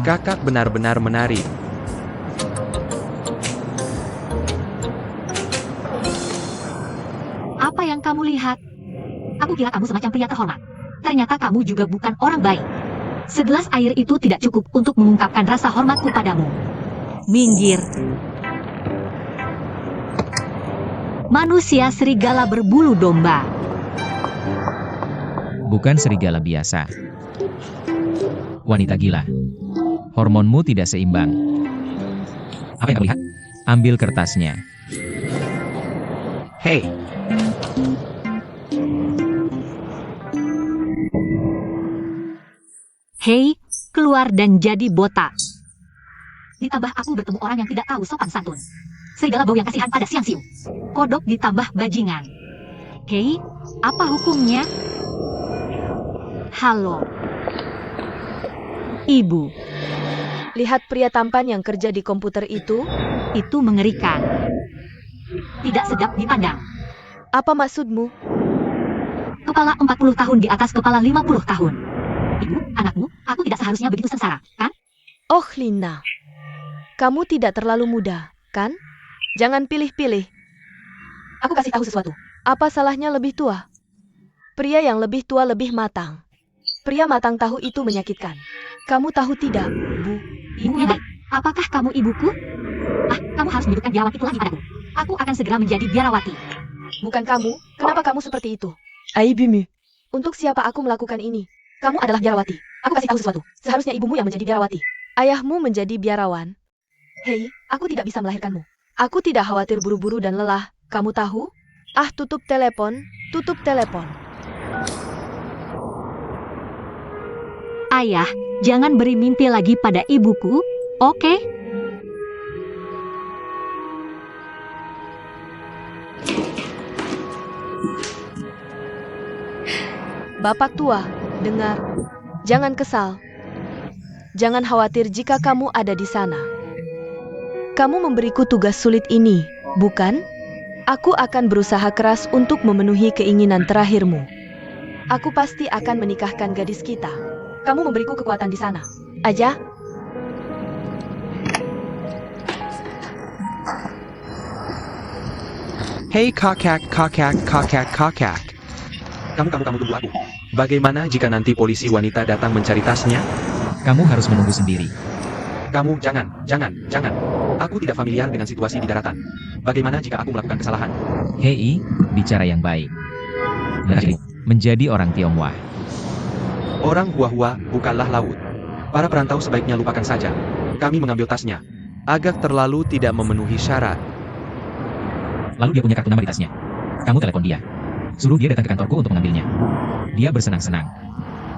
Kakak benar-benar menarik. Apa yang kamu lihat? Aku kira kamu semacam pria terhormat. Ternyata kamu juga bukan orang baik. Segelas air itu tidak cukup untuk mengungkapkan rasa hormatku padamu. Minggir. Manusia serigala berbulu domba. Bukan serigala biasa. Wanita gila. Hormonmu tidak seimbang. Apa yang kamu lihat? Ambil kertasnya. Hei, Hei, keluar dan jadi botak. Ditambah aku bertemu orang yang tidak tahu sopan santun. Serigala bau yang kasihan pada siang siu. Kodok ditambah bajingan. Hei, apa hukumnya? Halo. Ibu, Lihat pria tampan yang kerja di komputer itu. itu mengerikan. Tidak sedap dipandang. Apa maksudmu? Kepala 40 tahun di atas kepala 50 tahun. Ibu, anakmu, aku tidak seharusnya begitu sengsara, kan? Oh, Lina. Kamu tidak terlalu muda, kan? Jangan pilih-pilih. Aku kasih tahu sesuatu. Apa salahnya lebih tua? Pria yang lebih tua lebih matang. Pria matang tahu itu menyakitkan. Kamu tahu tidak, Bu? Ibu yang baik, apakah kamu ibuku? Kamu harus menyebutkan biarawati itu lagi padaku. Aku akan segera menjadi biarawati. Bukan kamu. Kenapa kamu seperti itu? Aibimu. Untuk siapa aku melakukan ini? Kamu adalah biarawati. Aku kasih tahu sesuatu. Seharusnya ibumu yang menjadi biarawati. Ayahmu menjadi biarawan. Hei, aku tidak bisa melahirkanmu. Aku tidak khawatir buru-buru dan lelah. Kamu tahu? Tutup telepon. Tutup telepon. Ayah, jangan beri mimpi lagi pada ibuku, oke? Bapak tua, dengar. Jangan kesal. Jangan khawatir jika kamu ada di sana. Kamu memberiku tugas sulit ini, bukan? Aku akan berusaha keras untuk memenuhi keinginan terakhirmu. Aku pasti akan menikahkan gadis kita. Kamu memberiku kekuatan di sana. Aja. hei kakak. Kamu tunggu aku. Bagaimana jika nanti polisi wanita datang mencari tasnya? Kamu harus menunggu sendiri. Kamu jangan. Aku tidak familiar dengan situasi di daratan. Bagaimana jika aku melakukan kesalahan? Hei, bicara yang baik. Menjadi orang Tionghoa. Orang Hua bukanlah laut. Para perantau sebaiknya lupakan saja. Kami mengambil tasnya. Agak terlalu tidak memenuhi syarat. Lalu dia punya kartu nama di tasnya. Kamu telepon dia. Suruh dia datang ke kantorku untuk mengambilnya. Dia bersenang-senang.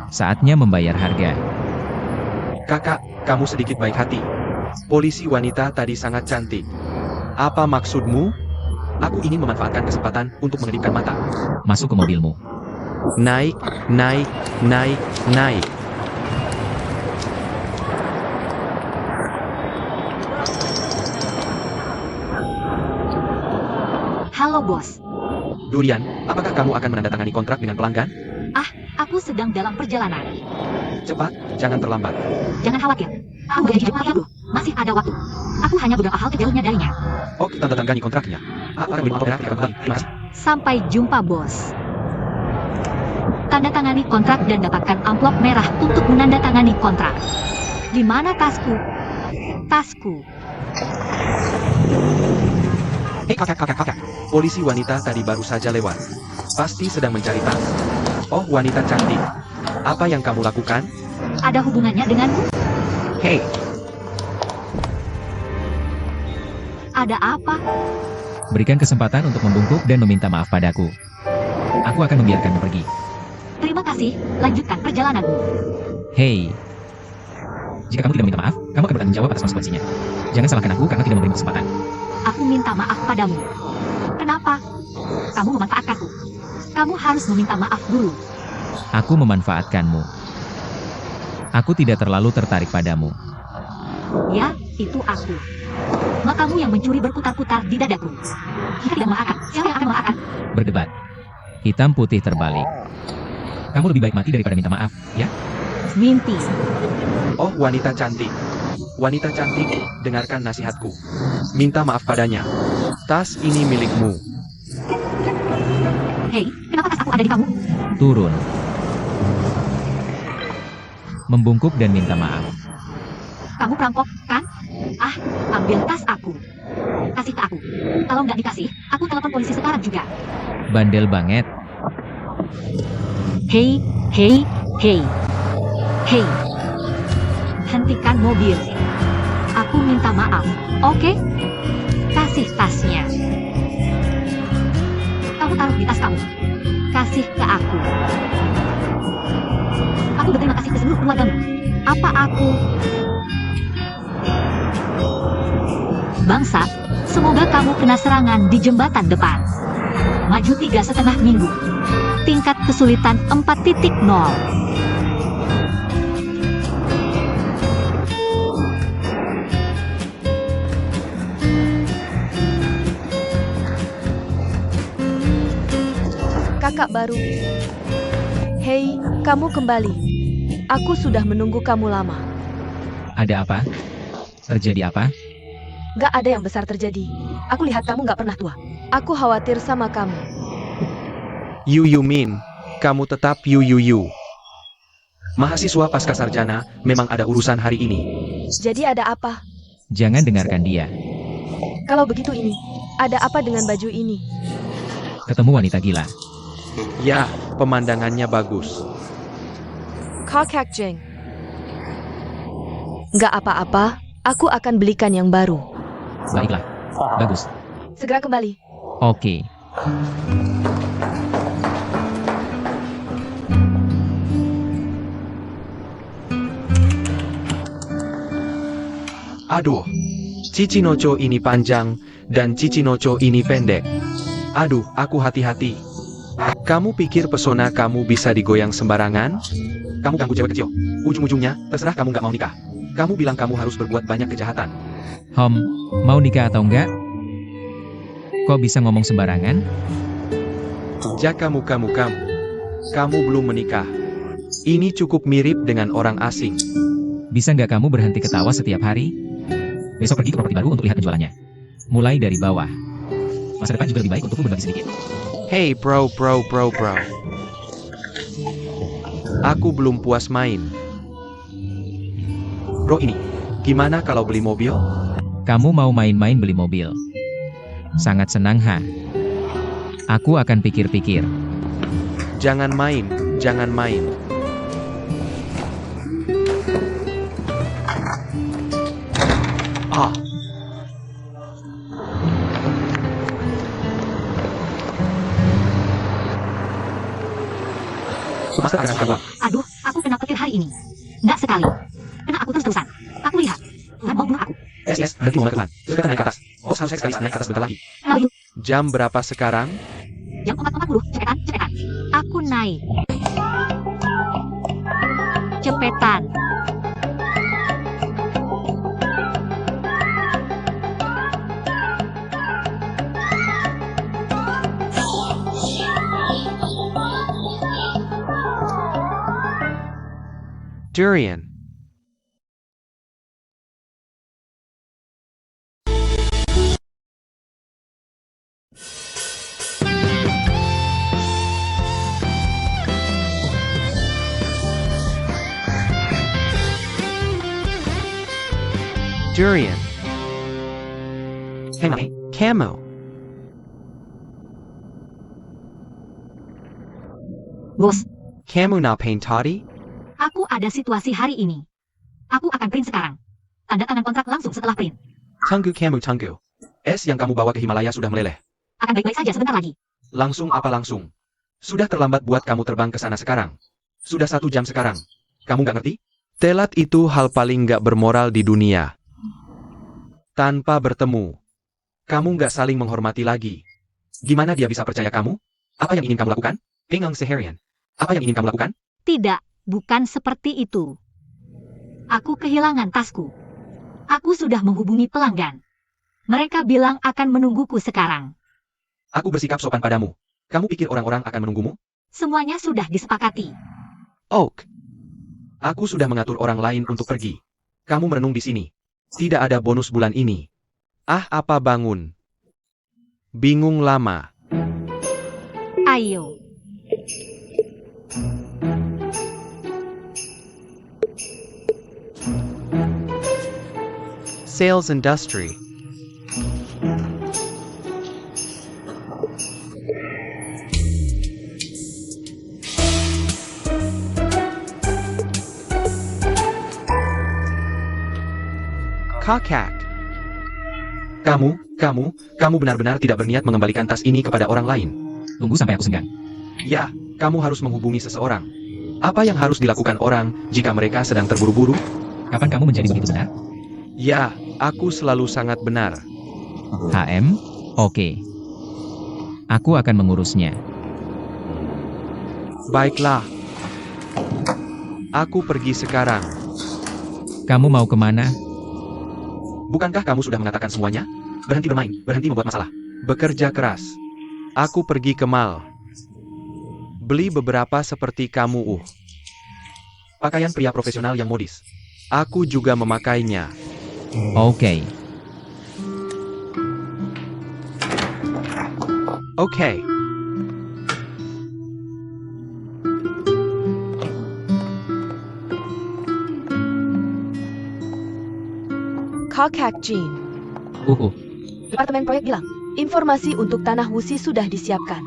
Saatnya membayar harga. Kakak, kamu sedikit baik hati. Polisi wanita tadi sangat cantik. Apa maksudmu? Aku ingin memanfaatkan kesempatan untuk mengedipkan mata. Masuk ke mobilmu. Naik. Halo bos, Durian, apakah kamu akan menandatangani kontrak dengan pelanggan? aku sedang dalam perjalanan. Cepat, jangan terlambat. Jangan khawatir, aku jadi jemaah dulu. Masih ada waktu. Aku hanya beberapa hal kecilnya darinya. Oke, tanda-tangani kontraknya. Terima kasih. Sampai jumpa bos. Tanda tangani kontrak dan dapatkan amplop merah untuk menandatangani kontrak. Di mana tasku? Tasku. Hei kakak. Polisi wanita tadi baru saja lewat. Pasti sedang mencari tas. Oh wanita cantik. Apa yang kamu lakukan? Ada hubungannya denganku? Hei, Ada apa? Berikan kesempatan untuk membungkuk dan meminta maaf padaku. Aku akan membiarkanmu pergi. Terima kasih, lanjutkan perjalananmu. Hei. Jika kamu tidak meminta maaf, kamu akan bertanggung jawab atas konsekuensinya. Jangan salahkan aku karena tidak memberi kesempatan. Aku minta maaf padamu. Kenapa? Kamu memanfaatkanku. Kamu harus meminta maaf dulu. Aku memanfaatkanmu. Aku tidak terlalu tertarik padamu. Ya, itu aku. Matamu yang mencuri berputar-putar di dadaku. Jika tidak memaafkan, siapa yang akan memaafkan? Berdebat. Hitam putih terbalik. Kamu lebih baik mati daripada minta maaf, ya? Mimpi. Oh, wanita cantik. Wanita cantik, dengarkan nasihatku. Minta maaf padanya. Tas ini milikmu. Hei, kenapa tas aku ada di kamu? Turun. Membungkuk dan minta maaf. Kamu perampok, kan? Ah, ambil tas aku. Kasih ke aku. Kalau nggak dikasih, aku telepon polisi sekarang juga. Bandel banget. Hei, hei, hei. Hei. Hentikan mobil. Aku minta maaf, oke? Kasih tasnya. Kamu taruh di tas kamu. Kasih ke aku. Aku berterima kasih ke seluruh keluargamu. Apa aku? Bangsa, semoga kamu kena serangan di jembatan depan. Maju 3,5 minggu. Tingkat kesulitan 4.0. Kakak baru. Hei, kamu kembali. Aku sudah menunggu kamu lama. Ada apa? Terjadi apa? Gak ada yang besar terjadi. Aku lihat kamu gak pernah tua. Aku khawatir sama kamu. You Min, kamu tetap you. Mahasiswa pasca sarjana, memang ada urusan hari ini. Jadi ada apa? Jangan dengarkan dia. Kalau begitu ini, ada apa dengan baju ini? Ketemu wanita gila. Ya, pemandangannya bagus. Kakak Jeng. Gak apa-apa, aku akan belikan yang baru. Baiklah. Bagus. Segera kembali. Oke. Aduh, Cicinocho ini panjang, dan Cicinocho ini pendek. Aduh, aku hati-hati. Kamu pikir pesona kamu bisa digoyang sembarangan? Kamu ganggu cewek kecil. Ujung-ujungnya, terserah kamu gak mau nikah. Kamu bilang kamu harus berbuat banyak kejahatan. Mau nikah atau enggak? Kok bisa ngomong sembarangan? Jaka mukamu kamu. Kamu belum menikah. Ini cukup mirip dengan orang asing. Bisa nggak kamu berhenti ketawa setiap hari? Besok pergi ke properti baru untuk lihat penjualannya. Mulai dari bawah. Masa depan juga lebih baik untukmu berbagi sedikit. Hey bro. Aku belum puas main. Bro ini, gimana kalau beli mobil? Kamu mau main-main beli mobil? Sangat senang ha? Aku akan pikir-pikir. Jangan main. Ah. Master akan kabar. Aduh, aku kena petir hari ini. Nggak sekali. Kena aku terus-terusan. Aku lihat. Tuhan mau bunuh aku. Yes, berhenti mulai pelan. Cepetan naik ke atas. Oh, harusnya sekali naik ke atas bentar lagi. Lalu, Jam berapa sekarang? jam 4.40. Cepetan. Aku naik. Cepetan. Durian. Durian. Hey, camo. Bos, Camo na paint toddy? aku ada situasi hari ini. Aku akan print sekarang. Tanda tangan kontrak langsung setelah print. Tunggu. Es yang kamu bawa ke Himalaya sudah meleleh. Akan baik-baik saja sebentar lagi. Langsung apa langsung? Sudah terlambat buat kamu terbang ke sana sekarang. Sudah 1 jam sekarang. Kamu nggak ngerti? Telat itu hal paling nggak bermoral di dunia. Tanpa bertemu, kamu nggak saling menghormati lagi. Gimana dia bisa percaya kamu? Apa yang ingin kamu lakukan? Pengang seharian. Apa yang ingin kamu lakukan? Tidak, bukan seperti itu. Aku kehilangan tasku. Aku sudah menghubungi pelanggan. Mereka bilang akan menungguku sekarang. Aku bersikap sopan padamu. Kamu pikir orang-orang akan menunggumu? Semuanya sudah disepakati. Oak. Aku sudah mengatur orang lain untuk pergi. Kamu merenung di sini. Tidak ada bonus bulan ini. Ah, apa bangun? Bingung lama. Ayo. Sales industry. Kakak. Kamu benar-benar tidak berniat mengembalikan tas ini kepada orang lain. Tunggu sampai aku senggang. Ya, kamu harus menghubungi seseorang. Apa yang harus dilakukan orang jika mereka sedang terburu-buru? Kapan kamu menjadi begitu benar? Ya, aku selalu sangat benar. HM? Oke. Aku akan mengurusnya. Baiklah. Aku pergi sekarang. Kamu mau kemana? Bukankah kamu sudah mengatakan semuanya? Berhenti bermain, berhenti membuat masalah. Bekerja keras. Aku pergi ke mall. Beli beberapa seperti kamu. Pakaian pria profesional yang modis. Aku juga memakainya. Oke. Oke. Kakak Jean. Departemen proyek bilang, informasi untuk tanah Wusi sudah disiapkan.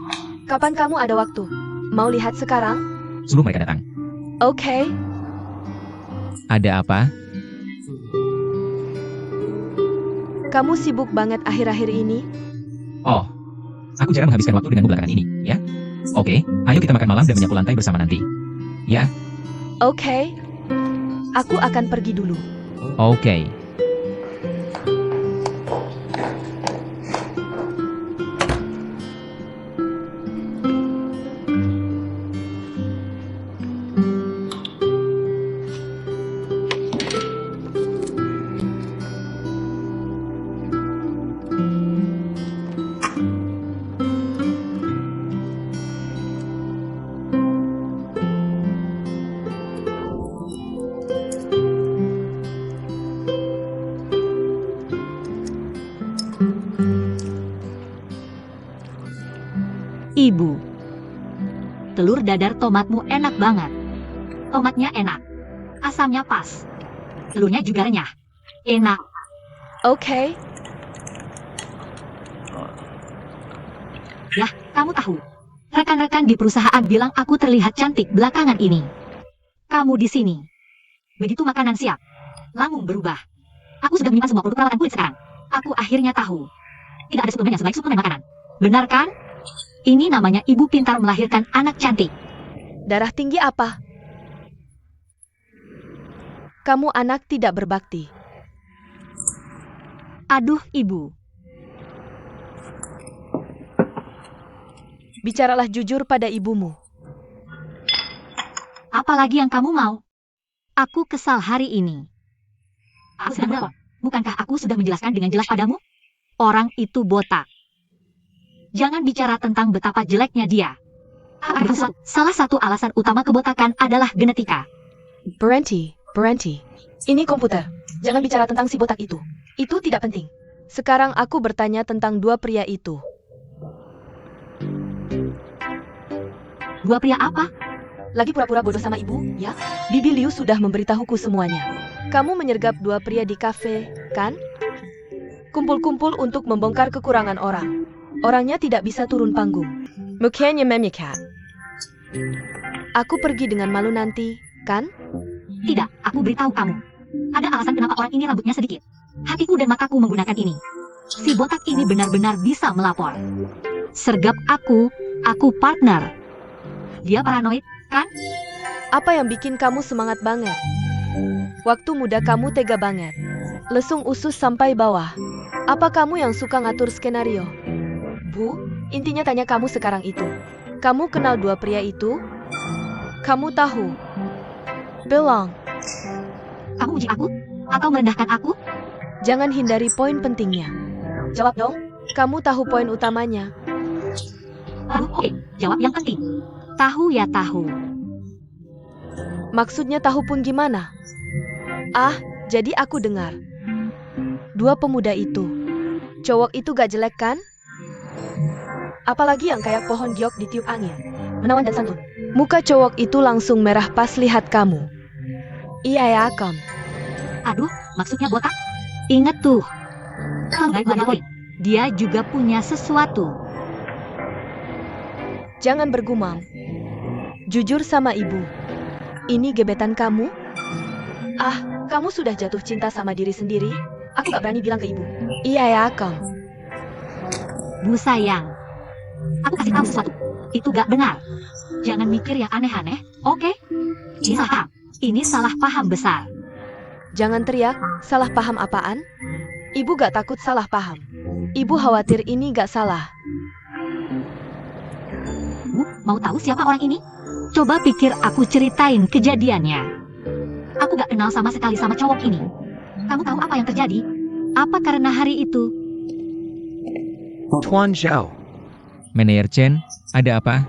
Kapan kamu ada waktu? Mau lihat sekarang? Sebelum mereka datang. Oke. Ada apa? Kamu sibuk banget akhir-akhir ini? Oh. Aku jarang menghabiskan waktu denganmu belakangan ini, ya? Oke, ayo kita makan malam dan menyapu lantai bersama nanti. Ya? Oke. Aku akan pergi dulu. Oke. Ibu. Telur dadar tomatmu enak banget. Tomatnya enak. Asamnya pas. Telurnya juga renyah. Enak. Oke. Yah, kamu tahu. Rekan-rekan di perusahaan bilang aku terlihat cantik belakangan ini. Kamu di sini. Begitu makanan siap, langsung berubah. Aku sudah menyimpan semua produk perawatan kulit sekarang. Aku akhirnya tahu. Tidak ada suplemen yang sebaik suplemen makanan. Benar kan? Ini namanya ibu pintar melahirkan anak cantik. Darah tinggi apa? Kamu anak tidak berbakti. Aduh, ibu. Bicaralah jujur pada ibumu. Apalagi yang kamu mau? Aku kesal hari ini. Aku sedang berapa? Bukankah aku sudah menjelaskan dengan jelas padamu? Orang itu botak. Jangan bicara tentang betapa jeleknya dia. Salah satu alasan utama kebotakan adalah genetika. Berhenti. Ini komputer. Jangan bicara tentang si botak itu. Itu tidak penting. Sekarang aku bertanya tentang dua pria itu. Dua pria apa? Lagi pura-pura bodoh sama ibu, ya? Bibi Liu sudah memberitahuku semuanya. Kamu menyergap dua pria di kafe, kan? Kumpul-kumpul untuk membongkar kekurangan orang. Orangnya tidak bisa turun panggung. Mukanya memikat. Aku pergi dengan malu nanti, kan? Tidak, aku beritahu kamu. Ada alasan kenapa orang ini rambutnya sedikit. Hatiku dan mataku menggunakan ini. Si botak ini benar-benar bisa melapor. Sergap aku partner. Dia paranoid, kan? Apa yang bikin kamu semangat banget? Waktu muda kamu tega banget. Lesung usus sampai bawah. Apa kamu yang suka ngatur skenario? Bu, intinya tanya kamu sekarang itu. Kamu kenal dua pria itu? Kamu tahu? Bilang. Kamu uji aku? Atau merendahkan aku? Jangan hindari poin pentingnya. Jawab dong. Kamu tahu poin utamanya. Oke, jawab yang penting. Tahu ya tahu. Maksudnya tahu pun gimana? Ah, jadi aku dengar. Dua pemuda itu. Cowok itu gak jelek kan? Apalagi yang kayak pohon giok ditiup angin. Menawan dan santun. Muka cowok itu langsung merah pas lihat kamu. Iya ya, Kam. Aduh, maksudnya botak? Ingat tuh. Dia juga punya sesuatu. Jangan bergumam. Jujur sama ibu. Ini gebetan kamu? Ah, kamu sudah jatuh cinta sama diri sendiri? Aku gak berani bilang ke ibu. Iya ya, Kam. Bu sayang, aku kasih tahu sesuatu. Itu gak benar. Jangan mikir yang aneh-aneh, oke? Ini salah paham besar. Jangan teriak, salah paham apaan? Ibu gak takut salah paham. Ibu khawatir ini gak salah. Bu, mau tahu siapa orang ini? Coba pikir aku ceritain kejadiannya. Aku gak kenal sama sekali sama cowok ini. Kamu tahu apa yang terjadi? Apa karena hari itu? Tuan Zhao, Manajer Chen, ada apa?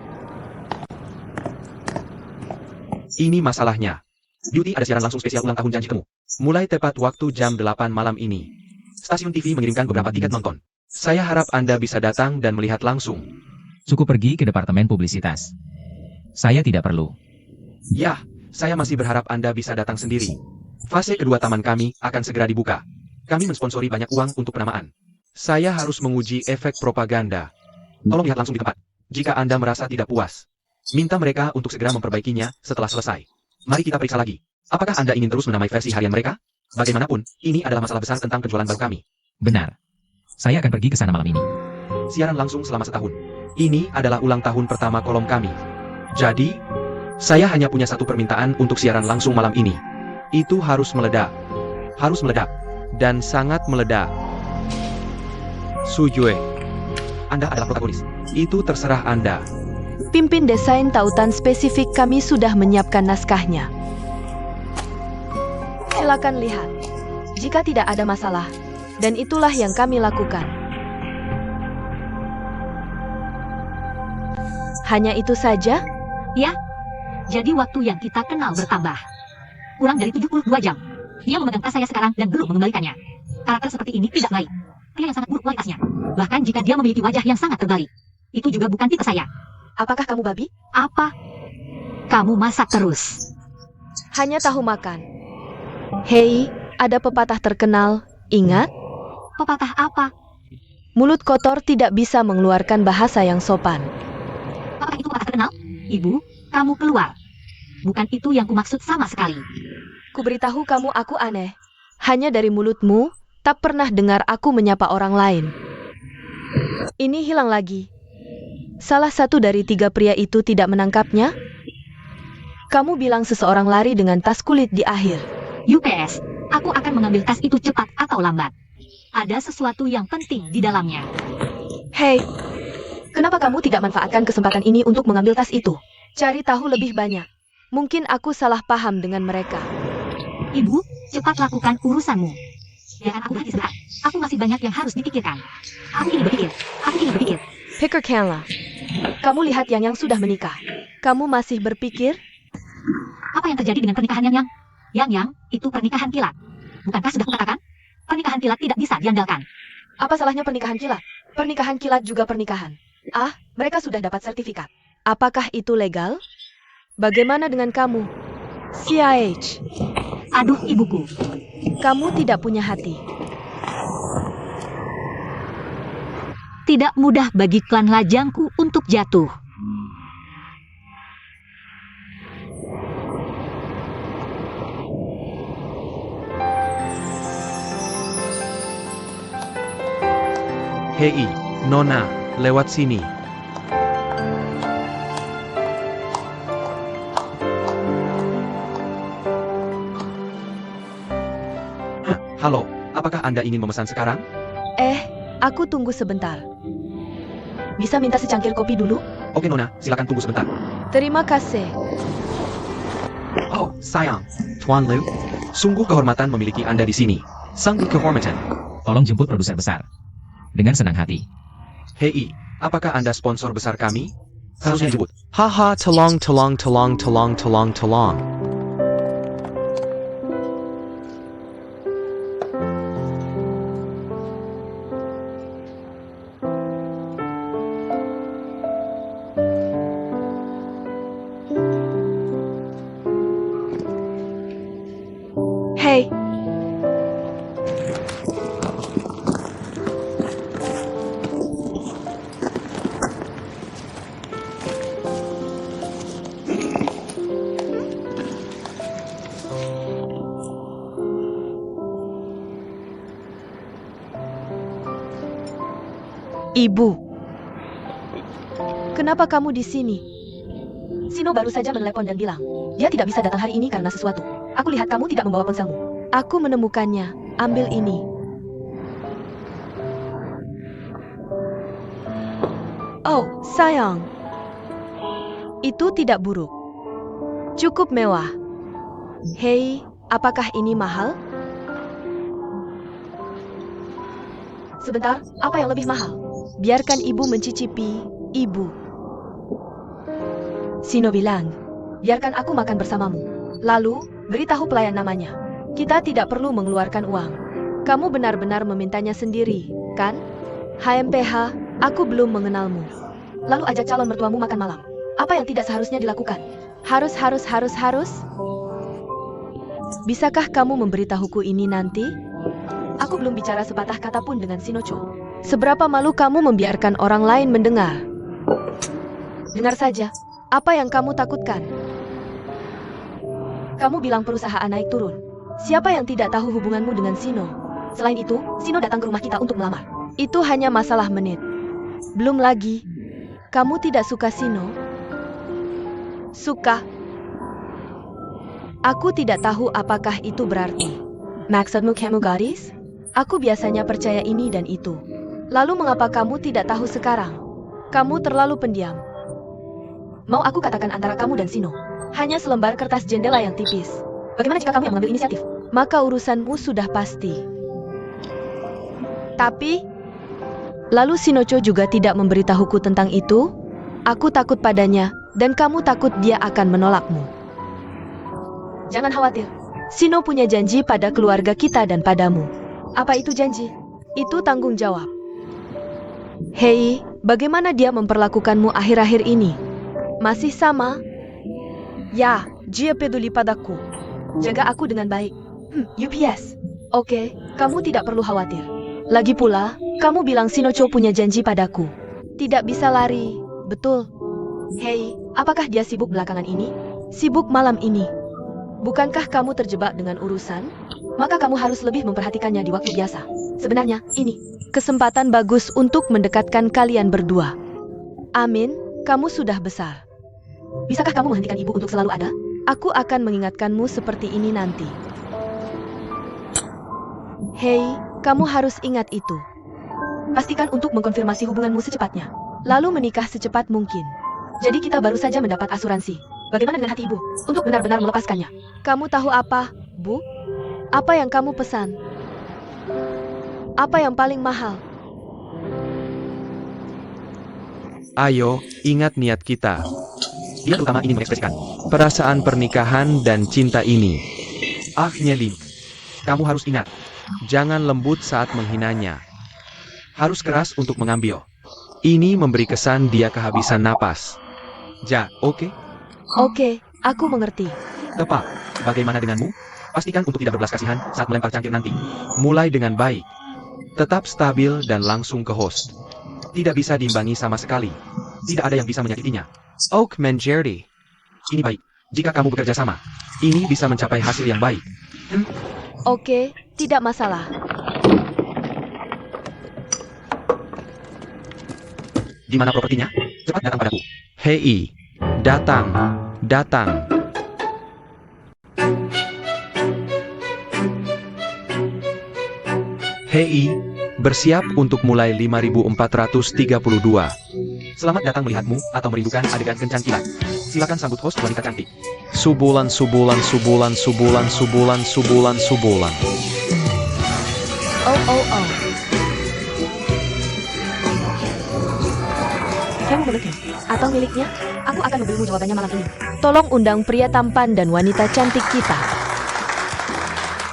ini masalahnya. Beauty ada siaran langsung spesial ulang tahun janji temu. Mulai tepat waktu jam 8 malam ini. Stasiun TV mengirimkan beberapa tiket nonton. Saya harap Anda bisa datang dan melihat langsung. Suku pergi ke departemen publisitas. Saya tidak perlu. Ya, saya masih berharap Anda bisa datang sendiri. Fase kedua taman kami akan segera dibuka. Kami mensponsori banyak uang untuk penamaan. Saya harus menguji efek propaganda. Tolong lihat langsung di tempat. Jika Anda merasa tidak puas, minta mereka untuk segera memperbaikinya setelah selesai. Mari kita periksa lagi. Apakah Anda ingin terus menamai versi harian mereka? Bagaimanapun, ini adalah masalah besar tentang penjualan baru kami. Benar. Saya akan pergi ke sana malam ini. Siaran langsung selama setahun. Ini adalah ulang tahun pertama kolom kami. Jadi, saya hanya punya satu permintaan untuk siaran langsung malam ini. Itu harus meledak. Harus meledak. Dan sangat meledak. Sujue, Anda adalah protagonis. Itu terserah Anda. Pimpin desain tautan spesifik kami sudah menyiapkan naskahnya. Silakan lihat. Jika tidak ada masalah, dan itulah yang kami lakukan. Hanya itu saja? Ya, jadi waktu yang kita kenal bertambah. Kurang dari 72 jam. Dia memegang tas saya sekarang dan belum mengembalikannya. Karakter seperti ini tidak baik. Pria yang sangat buruk kualitasnya. Bahkan jika dia memiliki wajah yang sangat terbalik. Itu juga bukan tipe saya. Apakah kamu babi? Apa? Kamu masak terus. Hanya tahu makan. Hei, ada pepatah terkenal, ingat? Pepatah apa? Mulut kotor tidak bisa mengeluarkan bahasa yang sopan. Apakah itu pepatah terkenal? Ibu, kamu keluar. Bukan itu yang kumaksud sama sekali. Kuberitahu kamu aku aneh. Hanya dari mulutmu, tak pernah dengar aku menyapa orang lain. Ini hilang lagi. Salah satu dari 3 pria itu tidak menangkapnya? Kamu bilang seseorang lari dengan tas kulit di akhir. UPS, aku akan mengambil tas itu cepat atau lambat. Ada sesuatu yang penting di dalamnya. Hei, kenapa kamu tidak manfaatkan kesempatan ini untuk mengambil tas itu? Cari tahu lebih banyak. Mungkin aku salah paham dengan mereka. Ibu, cepat lakukan urusanmu. Jangan aku berhenti sebentar. Aku masih banyak yang harus dipikirkan. Aku ingin berpikir. Pikirkanlah. Kamu lihat Yang sudah menikah. Kamu masih berpikir? Apa yang terjadi dengan pernikahan Yang? Yang, itu pernikahan kilat. Bukankah sudah kukatakan? Pernikahan kilat tidak bisa diandalkan. Apa salahnya pernikahan kilat? Pernikahan kilat juga pernikahan. Ah, mereka sudah dapat sertifikat. Apakah itu legal? Bagaimana dengan kamu? CIH. Aduh, ibuku. Kamu tidak punya hati. Tidak mudah bagi klan lajangku untuk jatuh. Hei, Nona, lewat sini. Halo, apakah Anda ingin memesan sekarang? Aku tunggu sebentar. Bisa minta secangkir kopi dulu? Oke Nona, silakan tunggu sebentar. Terima kasih. Oh, sayang. Tuan Liu, sungguh kehormatan memiliki Anda di sini. Sanggup kehormatan. Tolong jemput produser besar. Dengan senang hati. Hei, apakah Anda sponsor besar kami? Harusnya disebut. Haha, tolong. Hei, Ibu. Kenapa kamu di sini? Sino baru saja menelepon dan bilang, dia tidak bisa datang hari ini karena sesuatu. Aku lihat kamu tidak membawa ponselmu. Aku menemukannya. Ambil ini. Oh, sayang. Itu tidak buruk. Cukup mewah. Hei, apakah ini mahal? Sebentar, apa yang lebih mahal? Biarkan ibu mencicipi, ibu. Sino bilang, Biarkan aku makan bersamamu. lalu, beritahu pelayan namanya. Kita tidak perlu mengeluarkan uang. Kamu benar-benar memintanya sendiri, kan? HMPH, aku belum mengenalmu. Lalu ajak calon mertuamu makan malam. Apa yang tidak seharusnya dilakukan? Harus. Bisakah kamu memberitahuku ini nanti? Aku belum bicara sepatah kata pun dengan Sinocho. Seberapa malu kamu membiarkan orang lain mendengar? Dengar saja, Apa yang kamu takutkan? kamu bilang perusahaan naik turun. Siapa yang tidak tahu hubunganmu dengan Sino? Selain itu, Sino datang ke rumah kita untuk melamar. Itu hanya masalah menit. Belum lagi, kamu tidak suka Sino? Suka? Aku tidak tahu apakah itu berarti. Maksudmu kamu gadis? Aku biasanya percaya ini dan itu. Lalu mengapa kamu tidak tahu sekarang? Kamu terlalu pendiam. Mau aku katakan antara kamu dan Sino? Hanya selembar kertas jendela yang tipis. Bagaimana jika kamu yang mengambil inisiatif? Maka urusanmu sudah pasti. Tapi, lalu Sinocho juga tidak memberitahuku tentang itu? Aku takut padanya, dan kamu takut dia akan menolakmu. Jangan khawatir. Sino punya janji pada keluarga kita dan padamu. Apa itu janji? Itu tanggung jawab. Hei, bagaimana dia memperlakukanmu akhir-akhir ini? Masih sama? Ya, dia peduli padaku. Jaga aku dengan baik. UPS. Oke, kamu tidak perlu khawatir. Lagi pula, kamu bilang Sinocho punya janji padaku. Tidak bisa lari, betul? Hei, apakah dia sibuk belakangan ini? Sibuk malam ini. Bukankah kamu terjebak dengan urusan? Maka kamu harus lebih memperhatikannya di waktu biasa. Sebenarnya, ini Kesempatan bagus untuk mendekatkan kalian berdua. Amin, kamu sudah besar. Bisakah kamu menghentikan ibu untuk selalu ada? Aku akan mengingatkanmu seperti ini nanti. Hei, kamu harus ingat itu. Pastikan untuk mengkonfirmasi hubunganmu secepatnya. Lalu menikah secepat mungkin. Jadi kita baru saja mendapat asuransi. Bagaimana dengan hati ibu? Untuk benar-benar melepaskannya. Kamu tahu apa, Bu? Apa yang kamu pesan? Apa yang paling mahal? Ayo, ingat niat kita. Dia terutama ingin mengekspresikan. Perasaan pernikahan dan cinta ini. Ah, Nyeli. Kamu harus ingat. Jangan lembut saat menghinanya. Harus keras untuk mengambil. Ini memberi kesan dia kehabisan napas. Ja, oke? Oke, aku mengerti. Tepat. Bagaimana denganmu? Pastikan untuk tidak berbelas kasihan saat melempar cangkir nanti. Mulai dengan baik. Tetap stabil dan langsung ke host. Tidak bisa diimbangi sama sekali. Tidak ada yang bisa menyakitinya. Oak Manjerdy. Ini baik. Jika kamu bekerja sama, ini bisa mencapai hasil yang baik. Oke, tidak masalah. Di mana propertinya? Cepat datang padaku. Hei, datang. Hei, bersiap untuk mulai 5432. Selamat datang melihatmu atau merindukan adegan kencan kilat. Silakan sambut host wanita cantik. Subulan. Oh. Kamu miliknya? Atau miliknya? Aku akan memberimu jawabannya malam ini. Tolong undang pria tampan dan wanita cantik kita.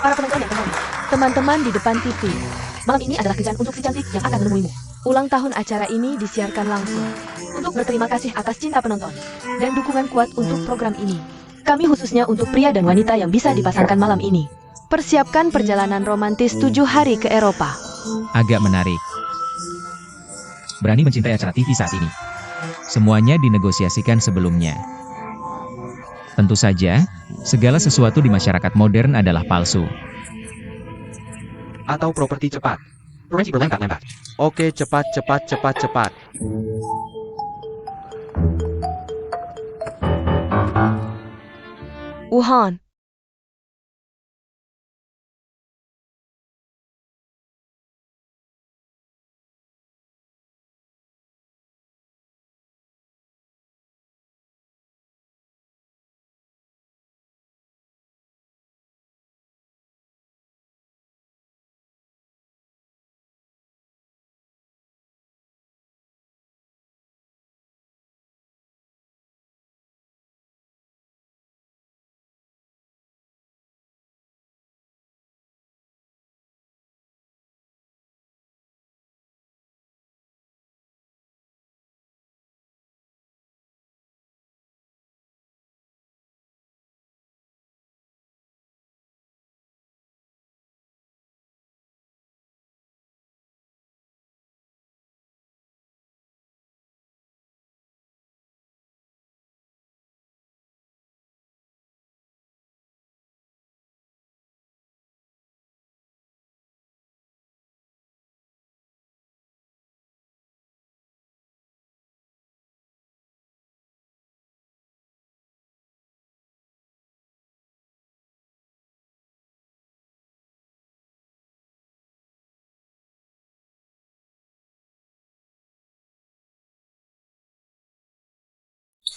Para penonton yang terhormat, Teman-teman di depan TV. malam ini adalah kencan untuk si cantik yang akan menemuimu. Ulang tahun acara ini disiarkan langsung. Untuk berterima kasih atas cinta penonton dan dukungan kuat untuk program ini. Kami khususnya untuk pria dan wanita yang bisa dipasangkan malam ini. Persiapkan perjalanan romantis 7 hari ke Eropa. Agak menarik. Berani mencintai acara TV saat ini. Semuanya dinegosiasikan sebelumnya. Tentu saja, segala sesuatu di masyarakat modern adalah palsu. Atau properti cepat. Properti berlengkap-lengkap. Oke, cepat. Wuhan.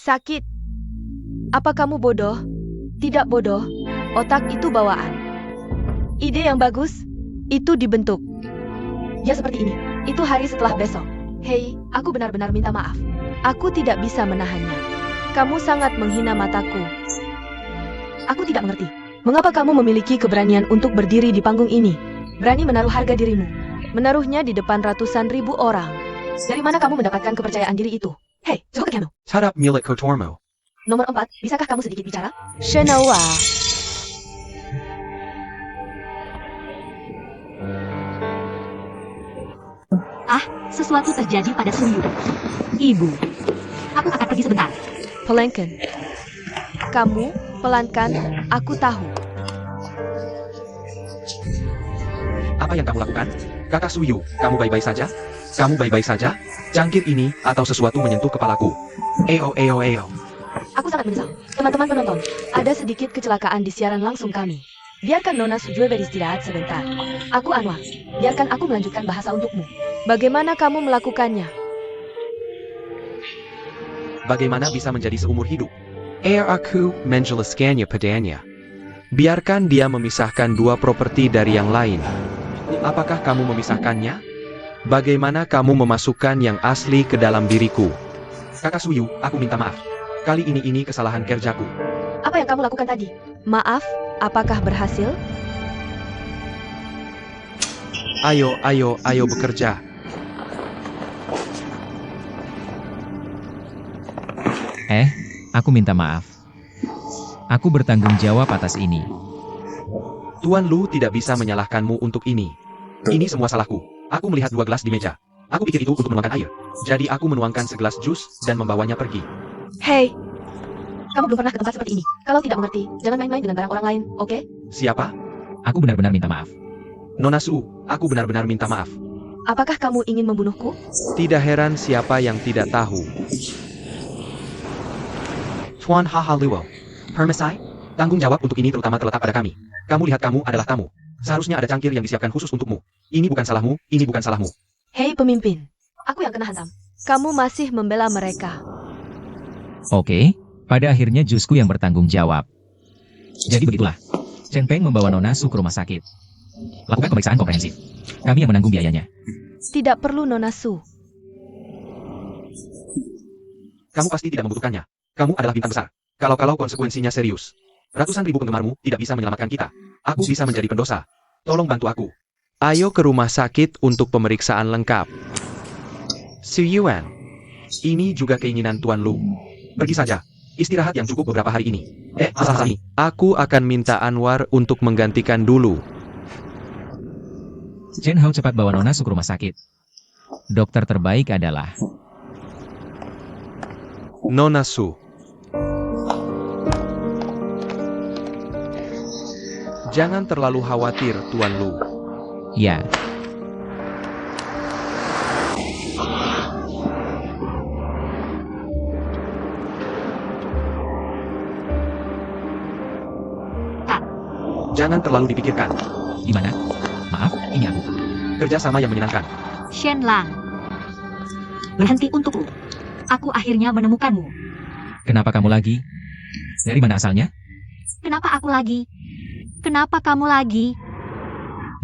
Sakit. Apa kamu bodoh? Tidak bodoh. Otak itu bawaan. Ide yang bagus, itu dibentuk. Ya seperti ini. Itu hari setelah besok. Hei, aku benar-benar minta maaf. Aku tidak bisa menahannya. Kamu sangat menghina mataku. Aku tidak mengerti. Mengapa kamu memiliki keberanian untuk berdiri di panggung ini? Berani menaruh harga dirimu. Menaruhnya di depan ratusan ribu orang. Dari mana kamu mendapatkan kepercayaan diri itu? Hei, coba kamu. Shut up, milik kotormu. Nomor 4, bisakah kamu sedikit bicara? Shenawa. Sesuatu terjadi pada Suyu. Ibu, aku akan pergi sebentar. Pelankan. Kamu, pelankan, aku tahu. Apa yang kamu lakukan? Kakak Suyu, kamu baik-baik saja? Kamu baik-baik saja? Jangkir ini, atau sesuatu menyentuh kepalaku. Eo. Aku sangat menyesal. Teman-teman penonton, Ada sedikit kecelakaan di siaran langsung kami. Biarkan Nona Sujue beristirahat sebentar. Aku Anwar. Biarkan aku melanjutkan bahasa untukmu. Bagaimana kamu melakukannya? Bagaimana bisa menjadi seumur hidup? Aku menjelaskannya padanya. Biarkan dia memisahkan dua properti dari yang lain. Apakah kamu memisahkannya? Bagaimana kamu memasukkan yang asli ke dalam diriku? Kakak Suyu, aku minta maaf. Kali ini kesalahan kerjaku. apa yang kamu lakukan tadi? Maaf, apakah berhasil? Ayo bekerja. Aku minta maaf. Aku bertanggung jawab atas ini. Tuan Lu tidak bisa menyalahkanmu untuk ini. Ini semua salahku. Aku melihat 2 gelas di meja. Aku pikir itu untuk menuangkan air. Jadi aku menuangkan segelas jus dan membawanya pergi. Hei, Kamu belum pernah ke tempat seperti ini. Kalau tidak mengerti, jangan main-main dengan barang orang lain, oke? Siapa? Aku benar-benar minta maaf. Nona Su, aku benar-benar minta maaf. Apakah kamu ingin membunuhku? Tidak heran siapa yang tidak tahu. Tuan Hahaluo. Permesai, tanggung jawab untuk ini terutama terletak pada kami. Kamu lihat kamu adalah tamu. Seharusnya ada cangkir yang disiapkan khusus untukmu. Ini bukan salahmu, ini bukan salahmu. hei pemimpin. Aku yang kena hantam. Kamu masih membela mereka. Oke, pada akhirnya jusku yang bertanggung jawab. Jadi begitulah. Chen Peng membawa Nona Su ke rumah sakit. Lakukan pemeriksaan komprehensif. Kami yang menanggung biayanya. Tidak perlu Nona Su. Kamu pasti tidak membutuhkannya. Kamu adalah bintang besar. Kalau konsekuensinya serius. Ratusan ribu penggemarmu tidak bisa menyelamatkan kita. Aku bisa menjadi pendosa. Tolong bantu aku. Ayo ke rumah sakit untuk pemeriksaan lengkap. Su Yuan. Ini juga keinginan Tuan Lu. Pergi saja. Istirahat yang cukup beberapa hari ini. Masalah ini. Aku akan minta Anwar untuk menggantikan dulu. Chen Hao cepat bawa Nona Su ke rumah sakit. Dokter terbaik adalah... Nona Su. Jangan terlalu khawatir, Tuan Lu. Ya, Jangan terlalu dipikirkan. gimana? Maaf, ini aku. Kerja sama yang menyenangkan. Shen Lang. Berhenti untukku. Aku akhirnya menemukanmu. Kenapa kamu lagi? Dari mana asalnya? Kenapa aku lagi? Kenapa kamu lagi?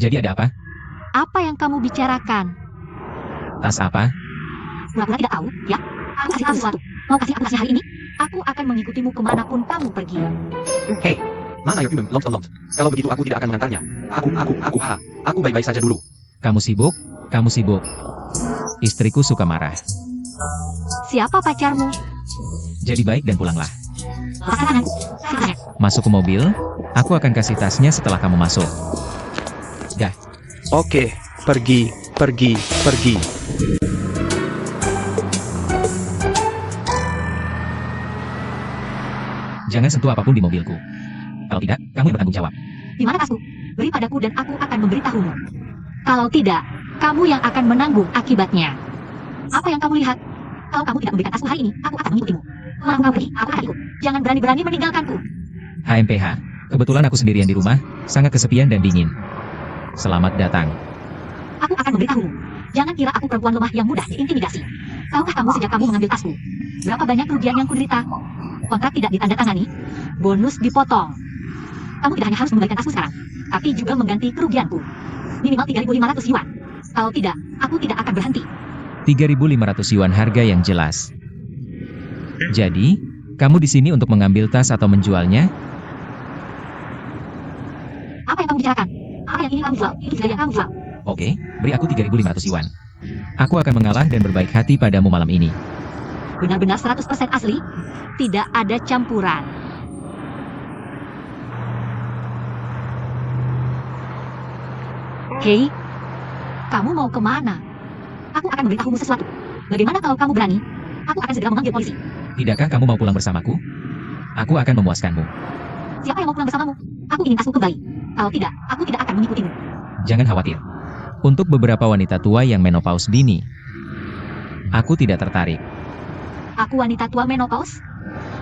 Jadi ada apa? Apa yang kamu bicarakan? Tas apa? Pura-pura tidak tahu, ya? Aku kasih tahu sesuatu. Mau kasih aku kasih hari ini? Aku akan mengikutimu kemanapun kamu pergi. Hei, mana Yopi Loms. Kalau begitu aku tidak akan mengantarnya. Aku baik-baik saja dulu. Kamu sibuk? Kamu sibuk. Istriku suka marah. Siapa pacarmu? Jadi baik dan pulanglah. Lepaskan tanganku. Silahkan. Masuk ke mobil, aku akan kasih tasnya setelah kamu masuk. Dah, Oke, pergi. jangan sentuh apapun di mobilku. Kalau tidak, kamu yang bertanggung jawab. Di mana tasku? Beri padaku dan aku akan memberitahumu. Kalau tidak, kamu yang akan menanggung akibatnya. Apa yang kamu lihat? Kalau kamu tidak memberikan tasku hari ini, aku akan mengikutimu. Mau kamu pergi, aku akan ikut. Jangan berani-berani meninggalkanku. HMPH, kebetulan aku sendirian di rumah, sangat kesepian dan dingin. Selamat datang. Aku akan memberitahumu. Jangan kira aku perempuan lemah yang mudah diintimidasi. Tahukah kamu sejak kamu mengambil tasku? Berapa banyak kerugian yang kuderita? Kontrak tidak ditandatangani, bonus dipotong. Kamu tidak hanya harus mengembalikan tasku sekarang, tapi juga mengganti kerugianku. Minimal 3.500 yuan. Kalau tidak, aku tidak akan berhenti. 3.500 yuan harga yang jelas. Jadi, kamu di sini untuk mengambil tas atau menjualnya? Apa yang kamu bicarakan? Apa yang ingin kamu jual? Itu juga yang kamu jual. Oke, beri aku 3.500 yuan. Aku akan mengalah dan berbaik hati padamu malam ini. Benar-benar 100% asli, tidak ada campuran. Hei, kamu mau kemana? Aku akan memberitahumu sesuatu. Bagaimana kalau kamu berani? Aku akan segera memanggil polisi. Tidakkah kamu mau pulang bersamaku? Aku akan memuaskanmu. Siapa yang mau pulang bersamamu? Aku ingin tasku kembali. Kalau tidak, aku tidak akan mengikutimu. Jangan khawatir. Untuk beberapa wanita tua yang menopause dini, aku tidak tertarik. Aku wanita tua menopause?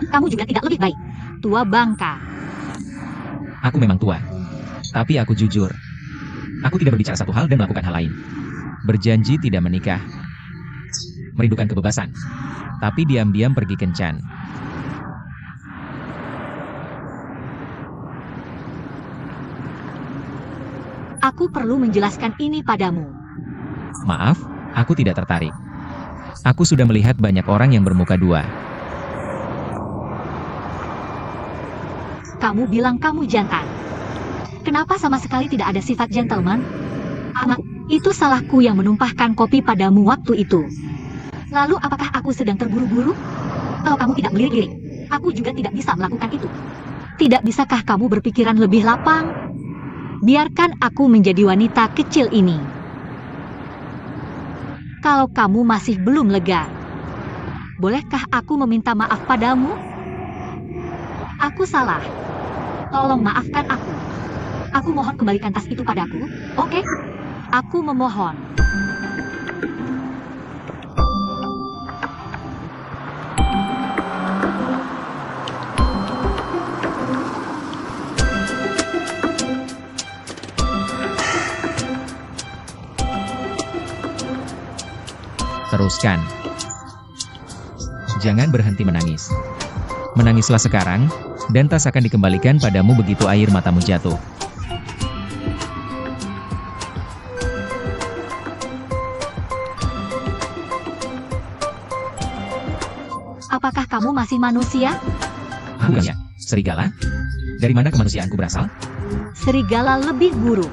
Kamu juga tidak lebih baik. Tua bangka. Aku memang tua. Tapi aku jujur. Aku tidak berbicara satu hal dan melakukan hal lain. Berjanji tidak menikah. Merindukan kebebasan. Tapi diam-diam pergi kencan. Aku perlu menjelaskan ini padamu. Maaf, aku tidak tertarik. Aku sudah melihat banyak orang yang bermuka dua. Kamu bilang kamu jantan. Kenapa sama sekali tidak ada sifat gentleman? Amat, itu salahku yang menumpahkan kopi padamu waktu itu. Lalu apakah aku sedang terburu-buru? Kalau kamu tidak melirik-lirik, aku juga tidak bisa melakukan itu. Tidak bisakah kamu berpikiran lebih lapang? Biarkan aku menjadi wanita kecil ini. Kalau kamu masih belum lega, bolehkah aku meminta maaf padamu? Aku salah. Tolong maafkan aku. Aku mohon kembalikan tas itu padaku, oke? Aku memohon. Teruskan. Jangan berhenti menangis. Menangislah sekarang, dan tas akan dikembalikan padamu begitu air matamu jatuh. Apakah kamu masih manusia? Bukan ya, serigala? Dari mana kemanusiaanku berasal? Serigala lebih buruk.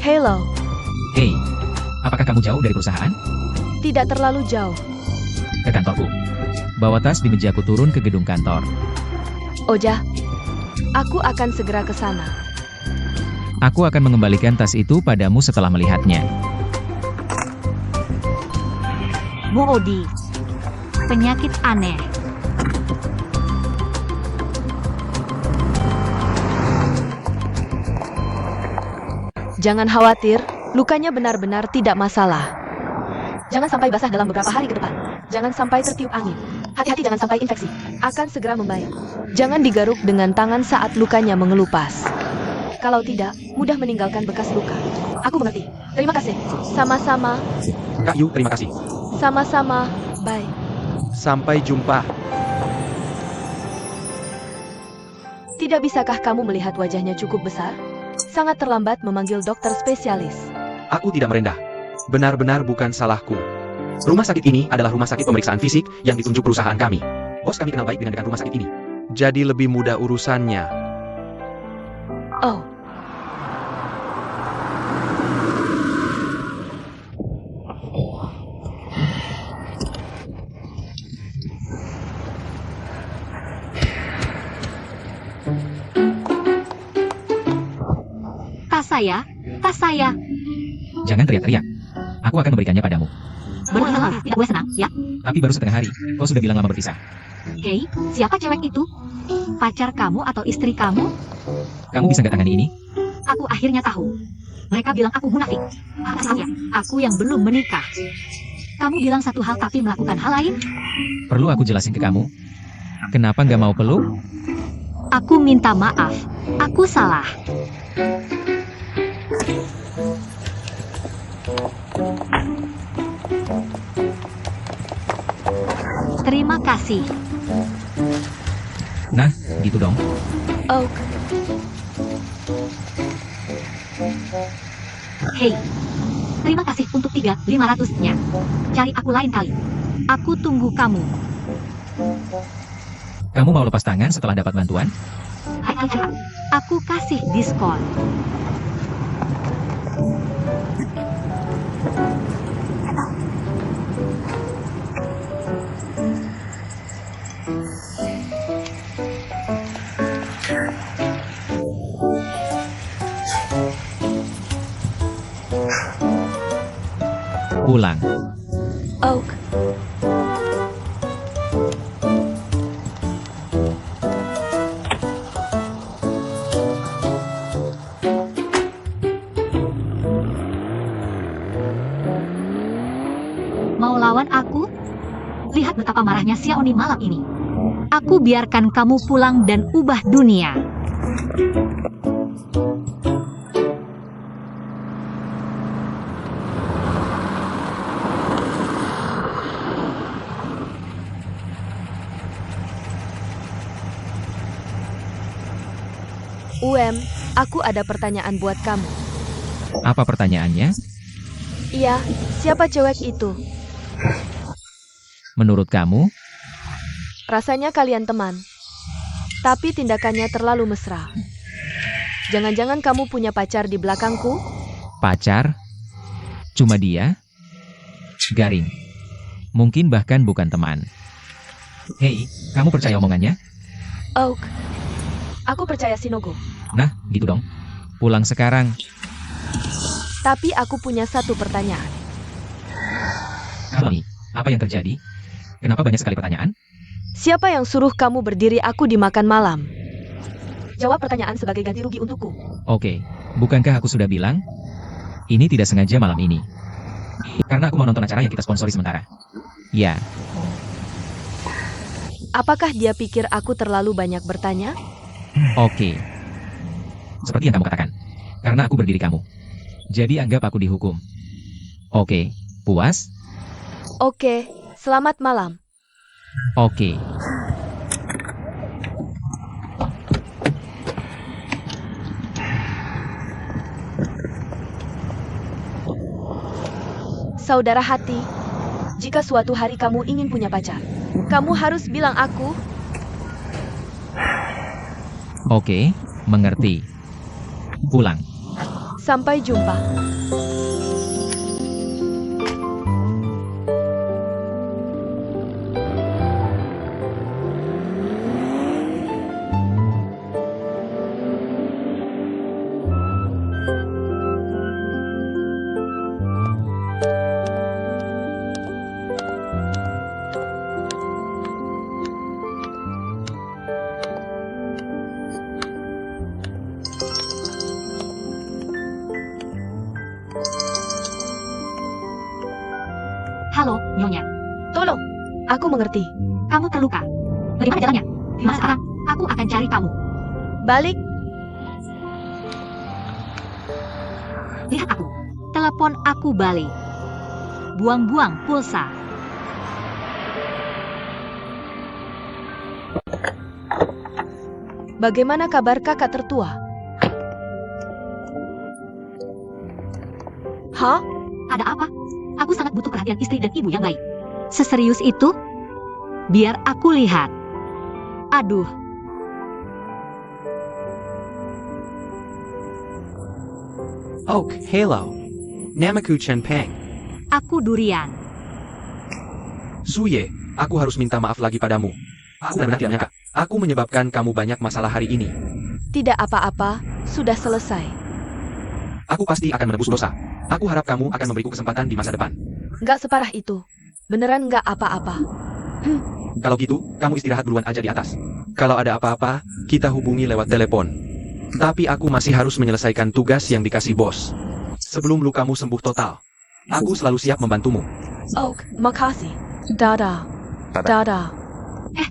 Halo, Hei, Apakah kamu jauh dari perusahaan? Tidak terlalu jauh. Ke kantorku. Bawa tas di mejaku turun ke gedung kantor. Oja, aku akan segera ke sana. Aku akan mengembalikan tas itu padamu setelah melihatnya. Bu Odi. Penyakit aneh. Jangan khawatir, lukanya benar-benar tidak masalah. Jangan sampai basah dalam beberapa hari ke depan. Jangan sampai tertiup angin. Hati-hati jangan sampai infeksi. Akan segera membaik. Jangan digaruk dengan tangan saat lukanya mengelupas. Kalau tidak, mudah meninggalkan bekas luka. Aku mengerti. Terima kasih. Sama-sama. Kak Yu, terima kasih. Sama-sama. Bye. Sampai jumpa. Tidak bisakah kamu melihat wajahnya cukup besar? Sangat terlambat memanggil dokter spesialis. Aku tidak merendah. Benar-benar bukan salahku. Rumah sakit ini adalah rumah sakit pemeriksaan fisik yang ditunjuk perusahaan kami. Bos kami kenal baik dengan rumah sakit ini. Jadi lebih mudah urusannya. Oh, Tas saya, tas saya. Jangan teriak-teriak. Aku akan memberikannya padamu. Berhenti, tidak boleh senang, ya. Tapi baru setengah hari. Kau sudah bilang lama berpisah. Hei, siapa cewek itu? Pacar kamu atau istri kamu? Kamu bisa nggak tangani ini? Aku akhirnya tahu. Mereka bilang aku munafik. Saya, aku yang belum menikah. Kamu bilang satu hal tapi melakukan hal lain? Perlu aku jelasin ke kamu? Kenapa nggak mau peluk? Aku minta maaf. Aku salah. Terima kasih. Nah, gitu dong. Oak. Hei, terima kasih untuk 3.500-nya. Cari aku lain kali. Aku tunggu kamu. Kamu mau lepas tangan setelah dapat bantuan? Hai, hai, hai. Aku kasih diskon. Pulang. Oak. Mau lawan aku? Lihat betapa marahnya Xiaoni malam ini. Aku biarkan kamu pulang dan ubah dunia. Aku ada pertanyaan buat kamu. Apa pertanyaannya? Iya, siapa cewek itu? Menurut kamu? Rasanya kalian teman. Tapi tindakannya terlalu mesra. Jangan-jangan kamu punya pacar di belakangku? Pacar? Cuma dia? Garing. Mungkin bahkan bukan teman. Hei, kamu percaya omongannya? Oak. Aku percaya Shinogo. Nah, gitu dong. Pulang sekarang. Tapi aku punya satu pertanyaan. Kami, apa yang terjadi? Kenapa banyak sekali pertanyaan? Siapa yang suruh kamu berdiri aku dimakan malam? Jawab pertanyaan sebagai ganti rugi untukku. Oke, bukankah aku sudah bilang? Ini tidak sengaja malam ini. Karena aku mau nonton acara yang kita sponsori sementara. Ya, Apakah dia pikir aku terlalu banyak bertanya? oke. Seperti yang kamu katakan. Karena aku berdiri kamu. Jadi anggap aku dihukum. Oke, puas? Oke, selamat malam. Oke. Saudara hati, jika suatu hari kamu ingin punya pacar, kamu harus bilang aku. Oke, mengerti. Pulang. Sampai jumpa. Tolong. Aku mengerti. Kamu terluka. Bagaimana jalannya? Di mana sekarang? Aku akan cari kamu. Balik. Lihat aku. Telepon aku balik. Buang-buang pulsa. Bagaimana kabar kakak tertua? Hah? Ada apa? Aku sangat butuh perhatian istri dan ibu yang baik. Seserius itu? Biar aku lihat. Aduh. Oh, hello. Namaku Chen Peng. Aku Durian. Suye, aku harus minta maaf lagi padamu. Aku benar-benar tidak menyangka. Aku menyebabkan kamu banyak masalah hari ini. Tidak apa-apa, sudah selesai. Aku pasti akan menebus dosa. Aku harap kamu akan memberiku kesempatan di masa depan. Nggak separah itu. Beneran nggak apa-apa. Kalau gitu, kamu istirahat duluan aja di atas. Kalau ada apa-apa, kita hubungi lewat telepon. Tapi aku masih harus menyelesaikan tugas yang dikasih bos. Sebelum lukamu sembuh total, aku selalu siap membantumu. Oh, makasih. Dadah. Dadah.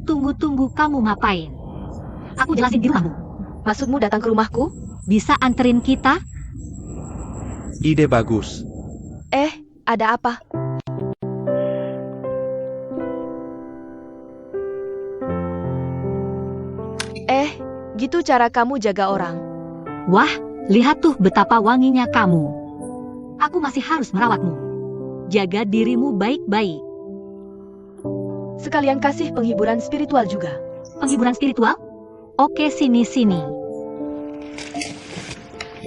Tunggu, kamu ngapain? Aku jelasin di rumahmu. Maksudmu datang ke rumahku? Bisa anterin kita? Ide bagus. Ada apa? Gitu cara kamu jaga orang. Wah, lihat tuh betapa wanginya kamu. Aku masih harus merawatmu. Jaga dirimu baik-baik. Sekalian kasih penghiburan spiritual juga. Penghiburan spiritual? Oke, sini-sini.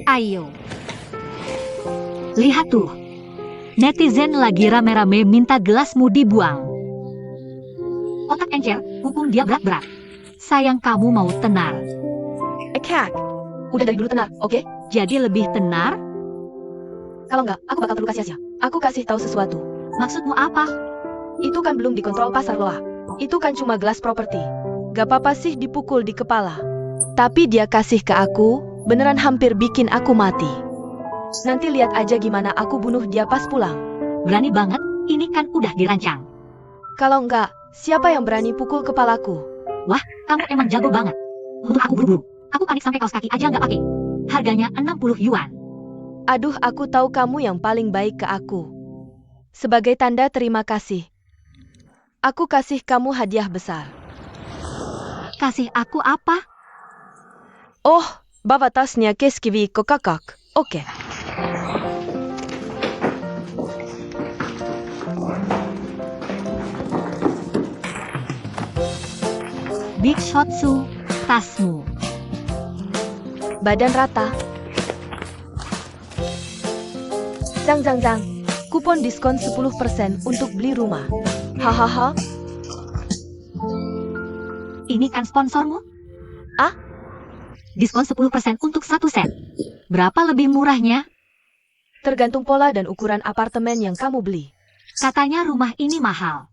Ayo. Lihat tuh. Netizen lagi rame-rame minta gelasmu dibuang. Otak encer, hukum dia berat-berat. Sayang kamu mau tenar. Kak, udah dari dulu tenar, oke? Jadi lebih tenar? Kalau nggak, aku bakal terluka sia-sia. Aku kasih tahu sesuatu. Maksudmu apa? Itu kan belum dikontrol pasar loa. Itu kan cuma gelas properti. Gak apa-apa sih dipukul di kepala. Tapi dia kasih ke aku, beneran hampir bikin aku mati. Nanti lihat aja gimana aku bunuh dia pas pulang. Berani banget, ini kan udah dirancang. Kalau nggak, siapa yang berani pukul kepalaku? Wah, kamu emang jago banget. Untuk aku buru-buru. Aku panik sampai kaos kaki aja nggak pakai. Harganya 60 yuan. Aduh, aku tahu kamu yang paling baik ke aku. Sebagai tanda terima kasih, aku kasih kamu hadiah besar. Kasih aku apa? Oh, babatasnya keskivi kokakak. Oke. Big Shotsu, tasmu. Badan rata. Zang. Kupon diskon 10% untuk beli rumah. Hahaha. Ini kan sponsormu? Ah? Diskon 10% untuk 1 set. Berapa lebih murahnya? Tergantung pola dan ukuran apartemen yang kamu beli. Katanya rumah ini mahal.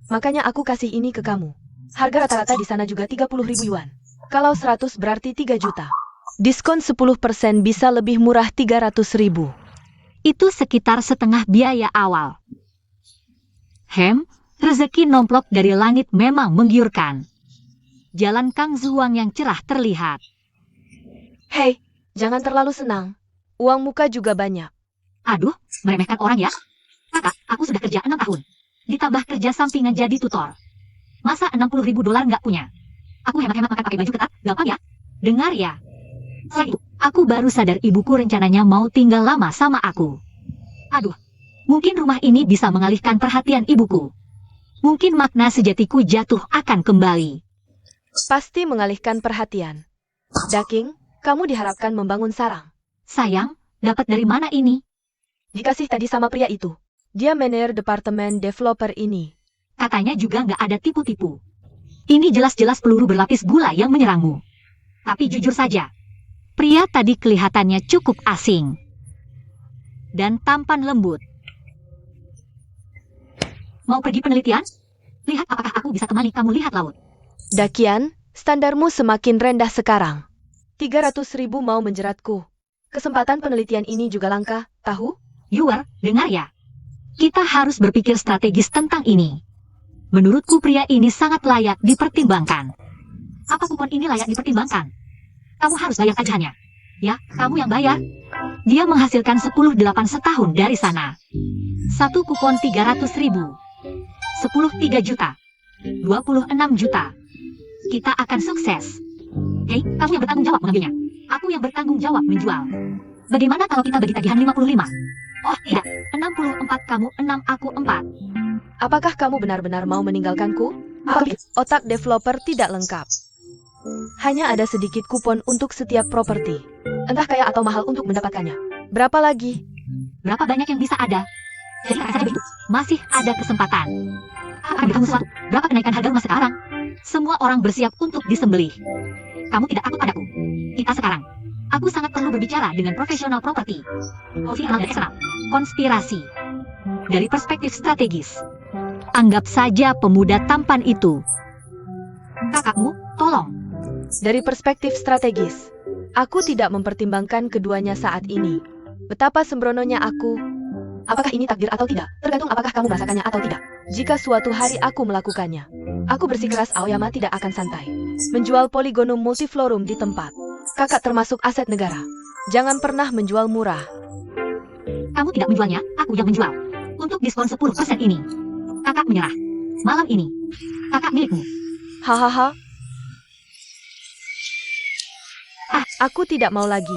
Makanya aku kasih ini ke kamu. Harga rata-rata di sana juga 30.000 yuan. Kalau 100 berarti 3 juta. Diskon 10% bisa lebih murah 300.000. Itu sekitar setengah biaya awal. Rezeki nomplok dari langit memang menggiurkan. Jalan Kang Zuang yang cerah terlihat. Hei, jangan terlalu senang. Uang muka juga banyak. Aduh, meremehkan orang ya. Kakak, aku sudah kerja 6 tahun. Ditambah kerja sampingan jadi tutor. Masa 60.000 dolar nggak punya? Aku hemat-hemat makan pakai baju ketat, gampang ya? Dengar ya. Selain itu, aku baru sadar ibuku rencananya mau tinggal lama sama aku. Aduh, mungkin rumah ini bisa mengalihkan perhatian ibuku. Mungkin makna sejatiku jatuh akan kembali. Pasti mengalihkan perhatian. Daking, kamu diharapkan membangun sarang. Sayang, dapat dari mana ini? Dikasih tadi sama pria itu. Dia manajer departemen developer ini. Katanya juga nggak ada tipu-tipu. Ini jelas-jelas peluru berlapis gula yang menyerangmu. Tapi jujur saja, pria tadi kelihatannya cukup asing. Dan tampan lembut. Mau pergi penelitian? Lihat apakah aku bisa temani kamu lihat laut. Dakian, standarmu semakin rendah sekarang. 300.000 mau menjeratku. Kesempatan penelitian ini juga langka, tahu? Yuer, dengar ya. Kita harus berpikir strategis tentang ini. Menurutku pria ini sangat layak dipertimbangkan. Apa kupon ini layak dipertimbangkan? Kamu harus bayar tagihannya. Ya, kamu yang bayar. Dia menghasilkan 10,8 setahun dari sana. Satu kupon 300.000. 10 3 juta. 26 juta. Kita akan sukses. Hei, kamu yang bertanggung jawab mengambilnya. Aku yang bertanggung jawab menjual. Bagaimana kalau kita bagi tagihan 55? Oh tidak, 64 kamu 6 aku 4. Apakah kamu benar-benar mau meninggalkanku? Otak developer tidak lengkap. Hanya ada sedikit kupon untuk setiap properti. Entah kaya atau mahal untuk mendapatkannya. Berapa lagi? Berapa banyak yang bisa ada? Jadi kata saja begitu. Masih ada kesempatan. Akan bertemu sesuatu. Berapa kenaikan harga rumah sekarang? Semua orang bersiap untuk disembelih. Kamu tidak takut padaku. Kita sekarang. Aku sangat perlu berbicara dengan profesional properti. Konvensional dan eksternal. Konspirasi. Dari perspektif strategis. Anggap saja pemuda tampan itu. Kakakmu, tolong. Dari perspektif strategis, aku tidak mempertimbangkan keduanya saat ini. Betapa sembrononya aku. Apakah ini takdir atau tidak? Tergantung apakah kamu merasakannya atau tidak. Jika suatu hari aku melakukannya, aku bersikeras Aoyama tidak akan santai. Menjual poligonum multiflorum di tempat. Kakak termasuk aset negara. Jangan pernah menjual murah. Kamu tidak menjualnya, aku yang menjual. Untuk diskon 10% ini. Kakak menyerah. Malam ini. Kakak milikmu. Hahaha. Aku tidak mau lagi.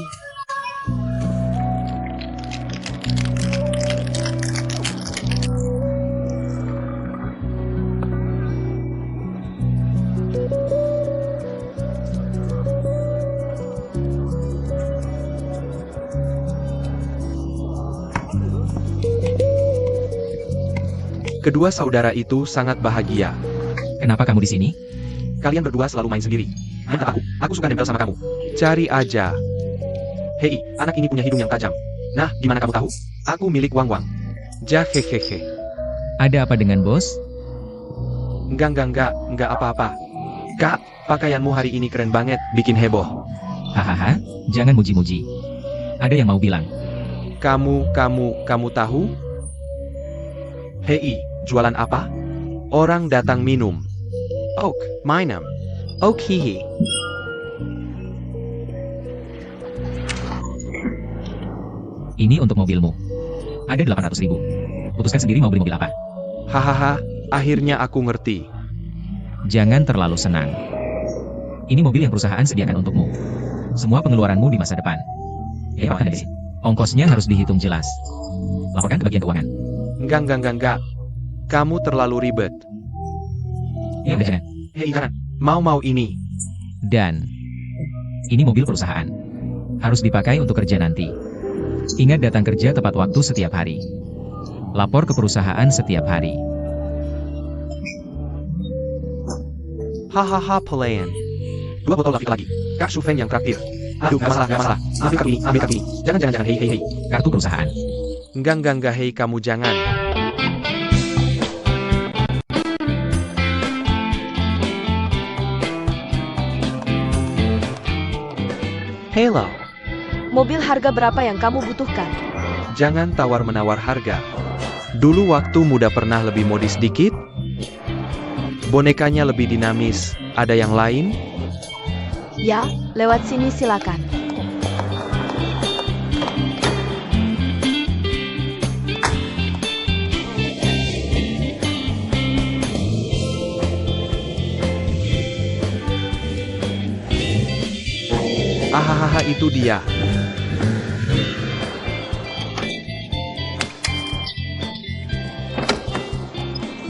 Kedua saudara itu sangat bahagia. Kenapa kamu di sini? Kalian berdua selalu main sendiri. Bentar aku suka nempel sama kamu. Cari aja. Hei, anak ini punya hidung yang tajam. Nah, gimana kamu tahu? Aku milik Wang. Jahehehe. Ada apa dengan bos? Enggak apa-apa. Kak, pakaianmu hari ini keren banget, bikin heboh. Hahaha, jangan muji-muji. Ada yang mau bilang. Kamu tahu? Hei, jualan apa? Orang datang minum. Ok, minum. Ok hihi. Ini untuk mobilmu. Ada 800.000. Putuskan sendiri mau beli mobil apa. Hahaha, akhirnya aku ngerti. Jangan terlalu senang. Ini mobil yang perusahaan sediakan untukmu. Semua pengeluaranmu di masa depan. Makan dari sini. Ongkosnya harus dihitung jelas. Laporkan ke bagian keuangan. Enggak. Kamu terlalu ribet. Ya udah jangan. Hei, jangan. Mau ini. Dan ini mobil perusahaan. Harus dipakai untuk kerja nanti. Ingat datang kerja tepat waktu setiap hari. Lapor ke perusahaan setiap hari. Hahaha, pelayan. 2 botol Lafite lagi. Kak Shufen yang traktir. Aduh, gak masalah. Ambil kartu ini. Jangan. Hei. Kartu perusahaan. Enggak, hei kamu jangan. Hello. Mobil harga berapa yang kamu butuhkan? Jangan tawar-menawar harga. Dulu waktu muda pernah lebih modis dikit. Bonekanya lebih dinamis. Ada yang lain? Ya, lewat sini silakan. Ahahaha, itu dia.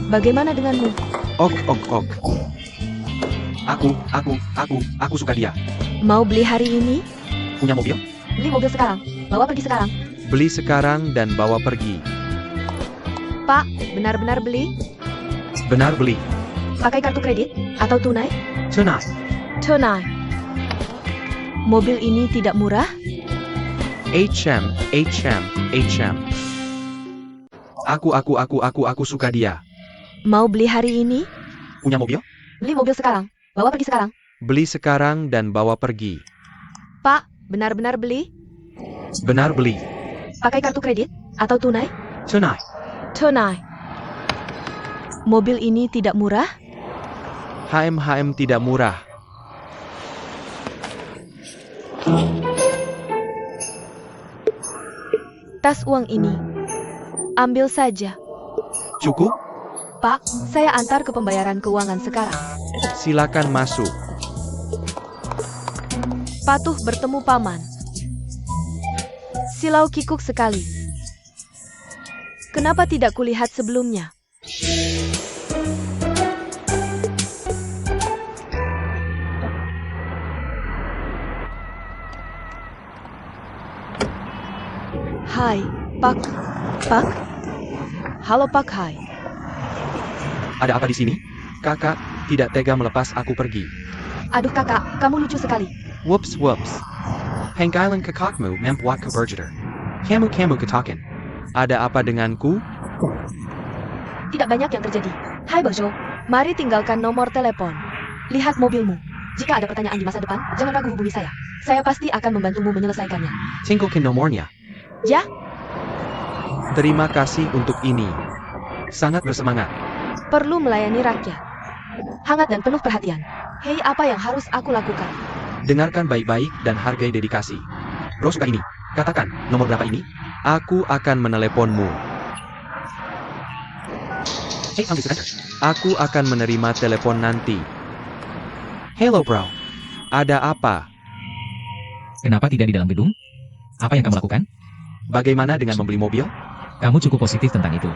Bagaimana denganmu? Ok. Aku suka dia. Mau beli hari ini? Punya mobil? Beli mobil sekarang. Bawa pergi sekarang. Beli sekarang dan bawa pergi. Pak, benar-benar beli? Benar beli. Pakai kartu kredit atau tunai? Tunai. Tunai. Mobil ini tidak murah? HM. Aku suka dia. Mau beli hari ini? Punya mobil? Beli mobil sekarang. Bawa pergi sekarang. Beli sekarang dan bawa pergi. Pak, benar-benar beli? Benar beli. Pakai kartu kredit atau tunai? Tunai. Tunai. Mobil ini tidak murah? HM tidak murah. Tas uang ini. Ambil saja. Cukup? Pak, saya antar ke pembayaran keuangan sekarang. Silakan masuk. Patuh bertemu paman. Silau kikuk sekali. Kenapa tidak kulihat sebelumnya? Hai, Pak. Pak? Halo Pak, hai. Ada apa di sini? Kakak tidak tega melepas aku pergi. Aduh kakak, kamu lucu sekali. Whoops. Hengkailan kakakmu membuat keberjeter. Kamu ketakin. Ada apa denganku? Tidak banyak yang terjadi. Hai Bojo, mari tinggalkan nomor telepon. Lihat mobilmu. Jika ada pertanyaan di masa depan, jangan ragu hubungi saya. Saya pasti akan membantumu menyelesaikannya. Tinggalkan nomornya. Ya? Terima kasih untuk ini. Sangat bersemangat. Perlu melayani rakyat. Hangat dan penuh perhatian. Hei, apa yang harus aku lakukan? Dengarkan baik-baik dan hargai dedikasi. Bro suka ini. Katakan, nomor berapa ini? Aku akan meneleponmu. Hey, aku akan menerima telepon nanti. Hello bro. Ada apa? Kenapa tidak di dalam gedung? Apa yang kamu lakukan? Bagaimana dengan membeli mobil? Kamu cukup positif tentang itu.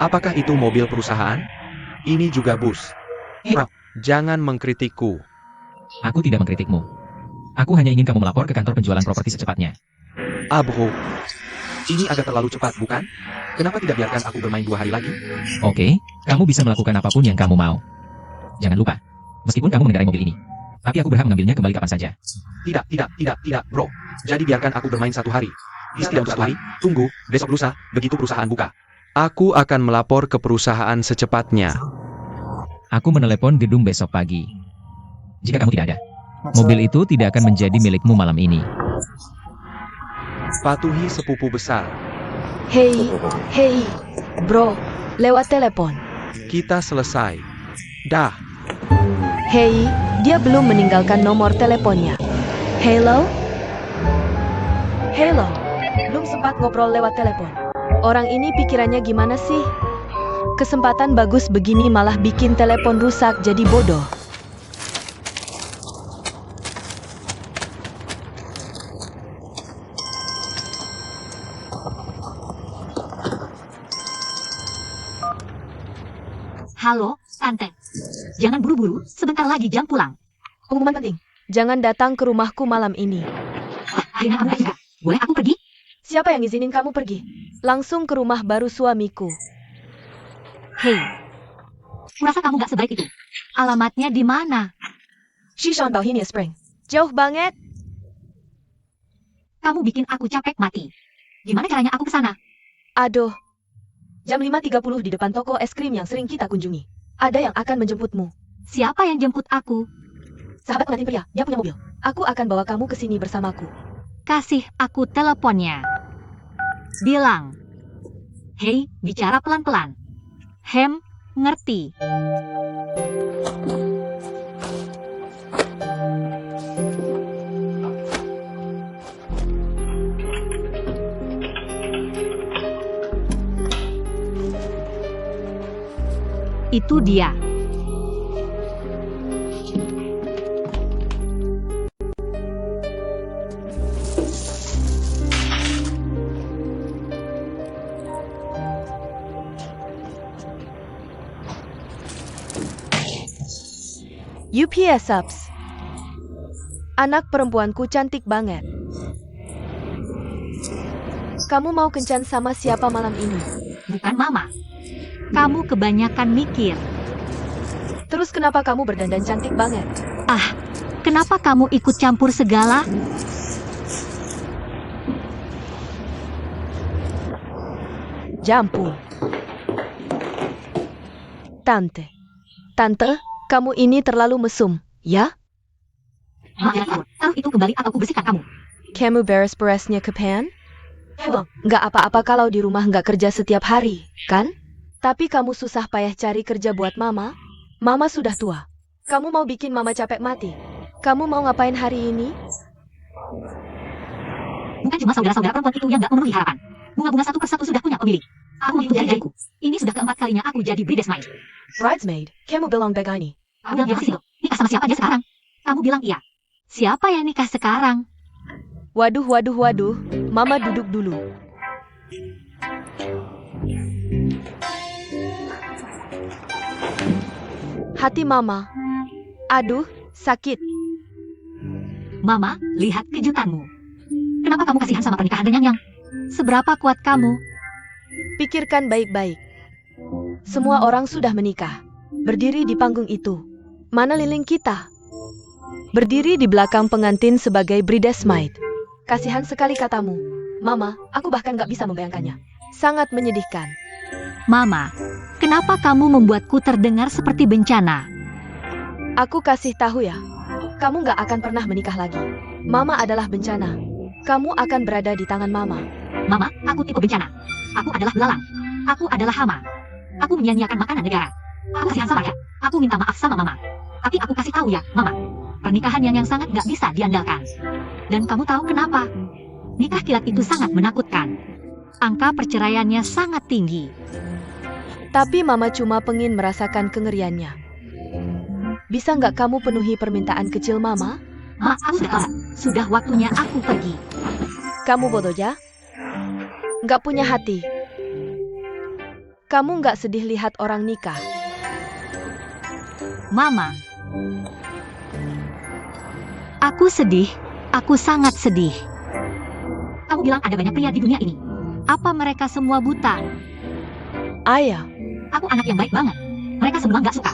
Apakah itu mobil perusahaan? Ini juga bus. Hey bro, jangan mengkritikku. Aku tidak mengkritikmu. Aku hanya ingin kamu melapor ke kantor penjualan properti secepatnya. Bro. Ini agak terlalu cepat, bukan? Kenapa tidak biarkan aku bermain 2 hari lagi? Oke, kamu bisa melakukan apapun yang kamu mau. Jangan lupa, meskipun kamu mengendarai mobil ini, tapi aku berhak mengambilnya kembali kapan saja. Tidak, bro. Jadi biarkan aku bermain 1 hari. Tidak untuk 1 hari, tunggu, besok lusa, begitu perusahaan buka. Aku akan melapor ke perusahaan secepatnya. Aku menelepon gedung besok pagi. Jika kamu tidak ada, mobil itu tidak akan menjadi milikmu malam ini. Patuhi sepupu besar. Hei, bro, lewat telepon. Kita selesai. Dah. Hei, dia belum meninggalkan nomor teleponnya. Hello? Belum sempat ngobrol lewat telepon. Orang ini pikirannya gimana sih? Kesempatan bagus begini malah bikin telepon rusak jadi bodoh. Halo, Tante. Jangan buru-buru, sebentar lagi jam pulang. Pengumuman penting. Jangan datang ke rumahku malam ini. Akhirnya kamu gak suka. Boleh aku pergi? Siapa yang izinin kamu pergi? Langsung ke rumah baru suamiku. Hei, kurasa kamu gak sebaik itu. Alamatnya di mana? Shishon Bohemia Spring. Jauh banget. Kamu bikin aku capek mati. Gimana caranya aku ke sana? Aduh. Jam 5.30 di depan toko es krim yang sering kita kunjungi. Ada yang akan menjemputmu. Siapa yang jemput aku? Sahabat pengantin pria, dia punya mobil. Aku akan bawa kamu ke sini bersamaku. Kasih aku teleponnya. Bilang. Hei, bicara pelan-pelan. Ngerti. Itu dia. UPS Ups. Anak perempuanku cantik banget. Kamu mau kencan sama siapa malam ini? Bukan mama. Kamu kebanyakan mikir. Terus kenapa kamu berdandan cantik banget? Kenapa kamu ikut campur segala? Jampu. Tante, kamu ini terlalu mesum, ya? Taruh itu kembali atau aku bersihkan kamu. Kamu beres-beresnya kapan? Nggak apa-apa kalau di rumah nggak kerja setiap hari, kan? Tapi kamu susah payah cari kerja buat Mama? Mama sudah tua. Kamu mau bikin Mama capek mati? Kamu mau ngapain hari ini? Bukan cuma saudara-saudara perempuan itu yang gak memenuhi harapan. Bunga-bunga satu persatu sudah punya pemilik. Aku menghitung jari-jariku. Ini sudah keempat kalinya aku jadi bridesmaid. Bridesmaid, kamu bilang begini. Aku bilang iya sih lo. Nikah sama siapa dia sekarang? Kamu bilang iya. Siapa yang nikah sekarang? Waduh, waduh, waduh. Mama duduk dulu. Hati Mama. Aduh, sakit. Mama, lihat kejutanmu. Kenapa kamu kasihan sama pernikahan dengan Yang? Seberapa kuat kamu? Pikirkan baik-baik. Semua orang sudah menikah. Berdiri di panggung itu. Mana lilin kita? Berdiri di belakang pengantin sebagai bridesmaid. Kasihan sekali katamu. Mama, aku bahkan gak bisa membayangkannya. Sangat menyedihkan. Mama, kenapa kamu membuatku terdengar seperti bencana? Aku kasih tahu ya. Kamu gak akan pernah menikah lagi. Mama adalah bencana. Kamu akan berada di tangan Mama. Mama, aku tipe bencana. Aku adalah belalang. Aku adalah hama. Aku menyia-nyiakan makanan negara. Aku kasihan sama rakyat. Aku minta maaf sama Mama. Tapi aku kasih tahu ya, Mama. Pernikahan yang sangat gak bisa diandalkan. Dan kamu tahu kenapa? Nikah kilat itu sangat menakutkan. Angka perceraiannya sangat tinggi. Tapi Mama cuma pengen merasakan kengeriannya. Bisa nggak kamu penuhi permintaan kecil Mama? Ma, aku sudah telat. Sudah waktunya aku pergi. Kamu bodoh ya? Nggak punya hati. Kamu nggak sedih lihat orang nikah. Mama. Aku sedih. Aku sangat sedih. Kamu bilang ada banyak pria di dunia ini. Apa mereka semua buta? Ayah, Aku anak yang baik banget. Mereka semua nggak suka.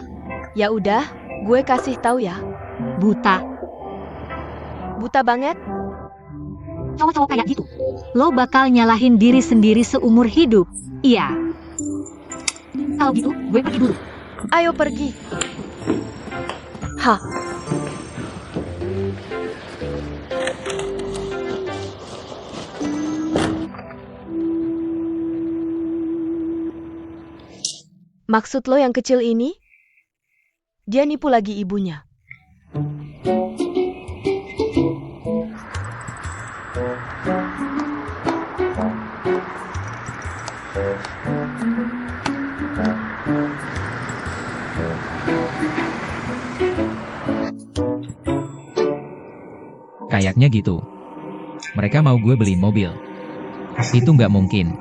ya udah, gue kasih tahu ya. Buta. Buta banget? Cowok-cowok kayak gitu. Lo bakal nyalahin diri sendiri seumur hidup. Iya. Kalau gitu, gue pergi dulu. Ayo pergi. Hah? Maksud lo yang kecil ini? Dia nipu lagi ibunya. Kayaknya gitu. Mereka mau gue beliin mobil. Itu nggak mungkin.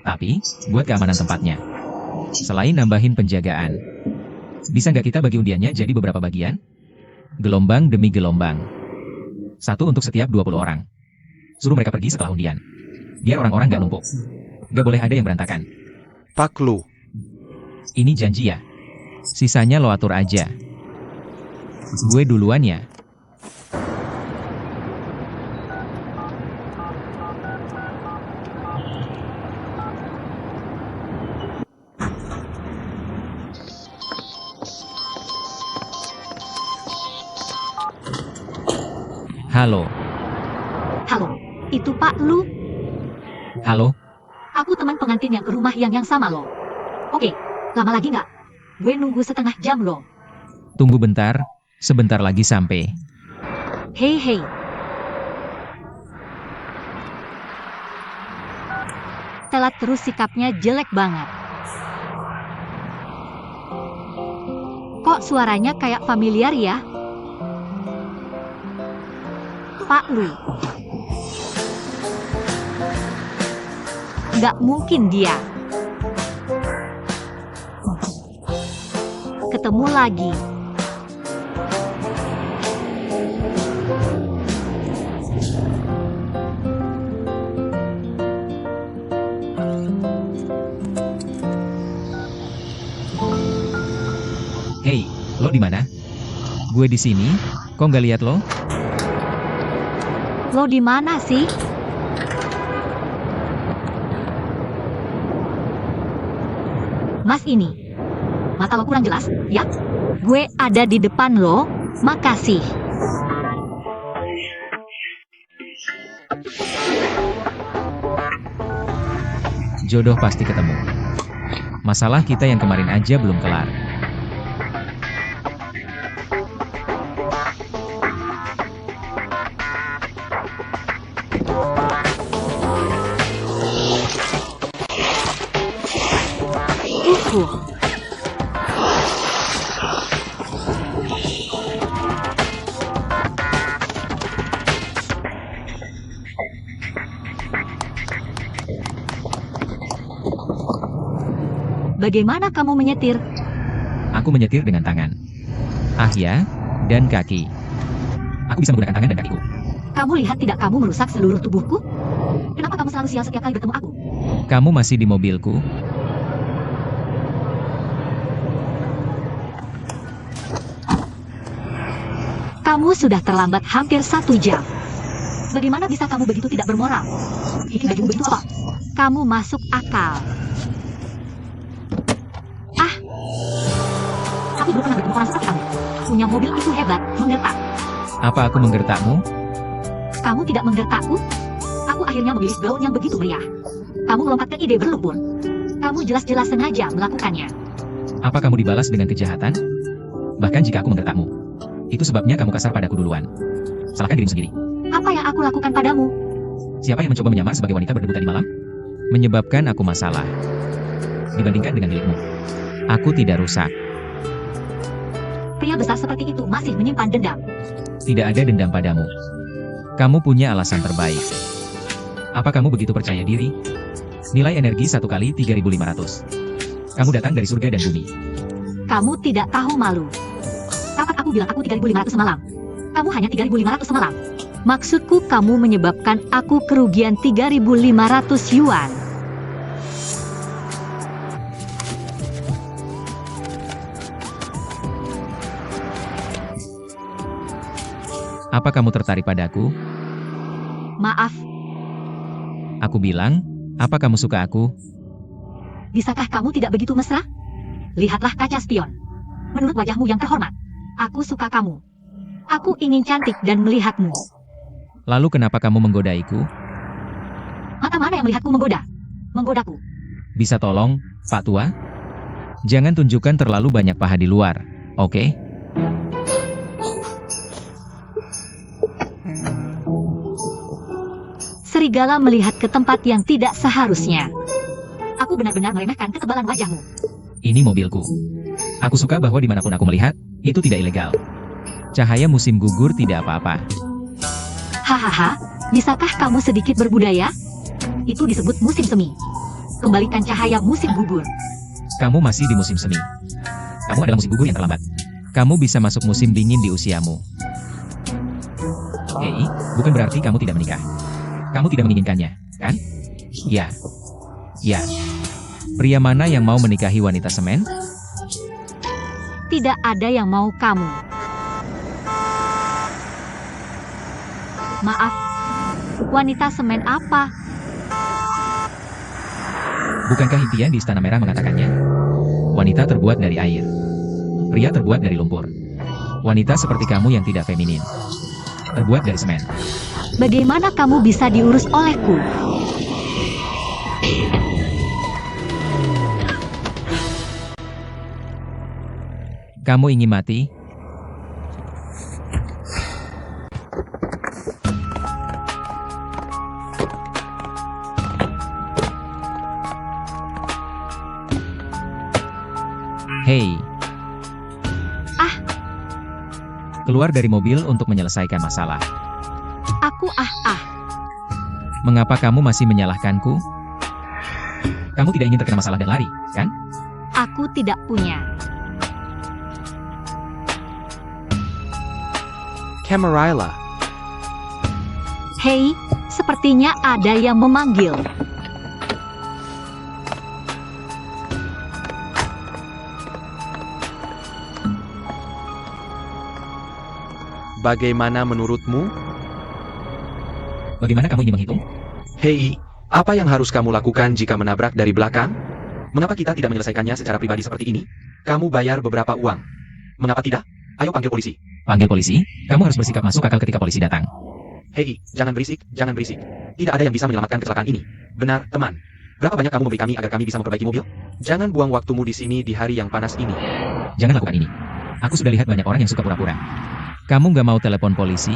Tapi, buat keamanan tempatnya. Selain nambahin penjagaan, bisa nggak kita bagi undiannya jadi beberapa bagian? Gelombang demi gelombang. Satu untuk setiap 20 orang. Suruh mereka pergi setelah undian. Biar orang-orang nggak numpuk. Nggak boleh ada yang berantakan. Pak Lu. Ini janji ya. Sisanya lo atur aja. Gue duluan ya. Halo. Halo, itu Pak Lu. Halo. Aku teman pengantin yang ke rumah yang sama lo. Oke, lama lagi nggak? Gue nunggu setengah jam lo. Tunggu bentar. Sebentar lagi sampai. Hei hei. Telat terus sikapnya jelek banget. Kok suaranya kayak familiar ya? Pak Lu. Nggak mungkin dia. Ketemu lagi. Hei, lo di mana? Gue di sini. Kok nggak lihat lo? Lo di mana sih? Mas ini. Mata lo kurang jelas, ya? Gue ada di depan lo. Makasih. Jodoh pasti ketemu. Masalah kita yang kemarin aja belum kelar. Bagaimana kamu menyetir? Aku menyetir dengan tangan. Ah ya, dan kaki. Aku bisa menggunakan tangan dan kakiku. Kamu lihat tidak kamu merusak seluruh tubuhku? Kenapa kamu selalu sial setiap kali bertemu aku? Kamu masih di mobilku? Kamu sudah terlambat hampir 1 jam. Bagaimana bisa kamu begitu tidak bermoral? Ini bajumu begitu apa? Kamu masuk akal. Aku belum pernah bertemu orang seperti kamu. Punya mobil itu hebat, menggertak. Apa aku menggertakmu? Kamu tidak menggertakku? Aku akhirnya memilih gaun yang begitu meriah. Kamu melompatkan ide berlumpur. Kamu jelas-jelas sengaja melakukannya. Apa kamu dibalas dengan kejahatan? Bahkan jika aku menggertakmu. Itu sebabnya kamu kasar padaku duluan. Salahkan dirimu sendiri. Apa yang aku lakukan padamu? Siapa yang mencoba menyamar sebagai wanita berdebu tadi malam? Menyebabkan aku masalah. Dibandingkan dengan milikmu. Aku tidak rusak. Pria besar seperti itu masih menyimpan dendam. Tidak ada dendam padamu. Kamu punya alasan terbaik. Apa kamu begitu percaya diri? Nilai energi 1 kali 3.500. Kamu datang dari surga dan bumi. Kamu tidak tahu malu. Kapan aku bilang aku 3.500 semalam? Kamu hanya 3.500 semalam. Maksudku kamu menyebabkan aku kerugian 3.500 yuan. Apa kamu tertarik padaku? Maaf, Aku bilang, apa kamu suka aku? bisakah kamu tidak begitu mesra? Lihatlah kaca spion. Menurut wajahmu yang terhormat, aku suka kamu. Aku ingin cantik dan melihatmu. Lalu kenapa kamu menggodaiku? Mata mana yang melihatku menggoda? Menggodaku. Bisa tolong, Pak Tua? Jangan tunjukkan terlalu banyak paha di luar, oke? Serigala melihat ke tempat yang tidak seharusnya. Aku benar-benar meremehkan ketebalan wajahmu. Ini mobilku. Aku suka bahwa dimanapun aku melihat, itu tidak ilegal. Cahaya musim gugur tidak apa-apa. Hahaha, bisakah kamu sedikit berbudaya? Itu disebut musim semi. Kembalikan cahaya musim gugur. Kamu masih di musim semi. Kamu adalah musim gugur yang terlambat. Kamu bisa masuk musim dingin di usiamu. Hei, bukan berarti kamu tidak menikah. Kamu tidak menginginkannya, kan? Ya. Ya. Pria mana yang mau menikahi wanita semen? Tidak ada yang mau kamu. Maaf, wanita semen apa? Bukankah impian di Istana Merah mengatakannya? Wanita terbuat dari air. Pria terbuat dari lumpur. Wanita seperti kamu yang tidak feminin. Terbuat dari semen. Bagaimana kamu bisa diurus olehku? Kamu ingin mati? Hei. Keluar dari mobil untuk menyelesaikan masalah. Aku Mengapa kamu masih menyalahkanku? Kamu tidak ingin terkena masalah dan lari, kan? Aku tidak punya. Camarilla. Hei, sepertinya ada yang memanggil. Bagaimana menurutmu? Bagaimana kamu ingin menghitung? Hei, apa yang harus kamu lakukan jika menabrak dari belakang? Mengapa kita tidak menyelesaikannya secara pribadi seperti ini? Kamu bayar beberapa uang. Mengapa tidak? Ayo panggil polisi. Panggil polisi? Kamu harus bersikap masuk akal ketika polisi datang. Hei, jangan berisik, jangan berisik. Tidak ada yang bisa menyelamatkan kecelakaan ini. Benar, teman. Berapa banyak kamu memberi kami agar kami bisa memperbaiki mobil? Jangan buang waktumu di sini di hari yang panas ini. Jangan lakukan ini. Aku sudah lihat banyak orang yang suka pura-pura. Kamu nggak mau telepon polisi?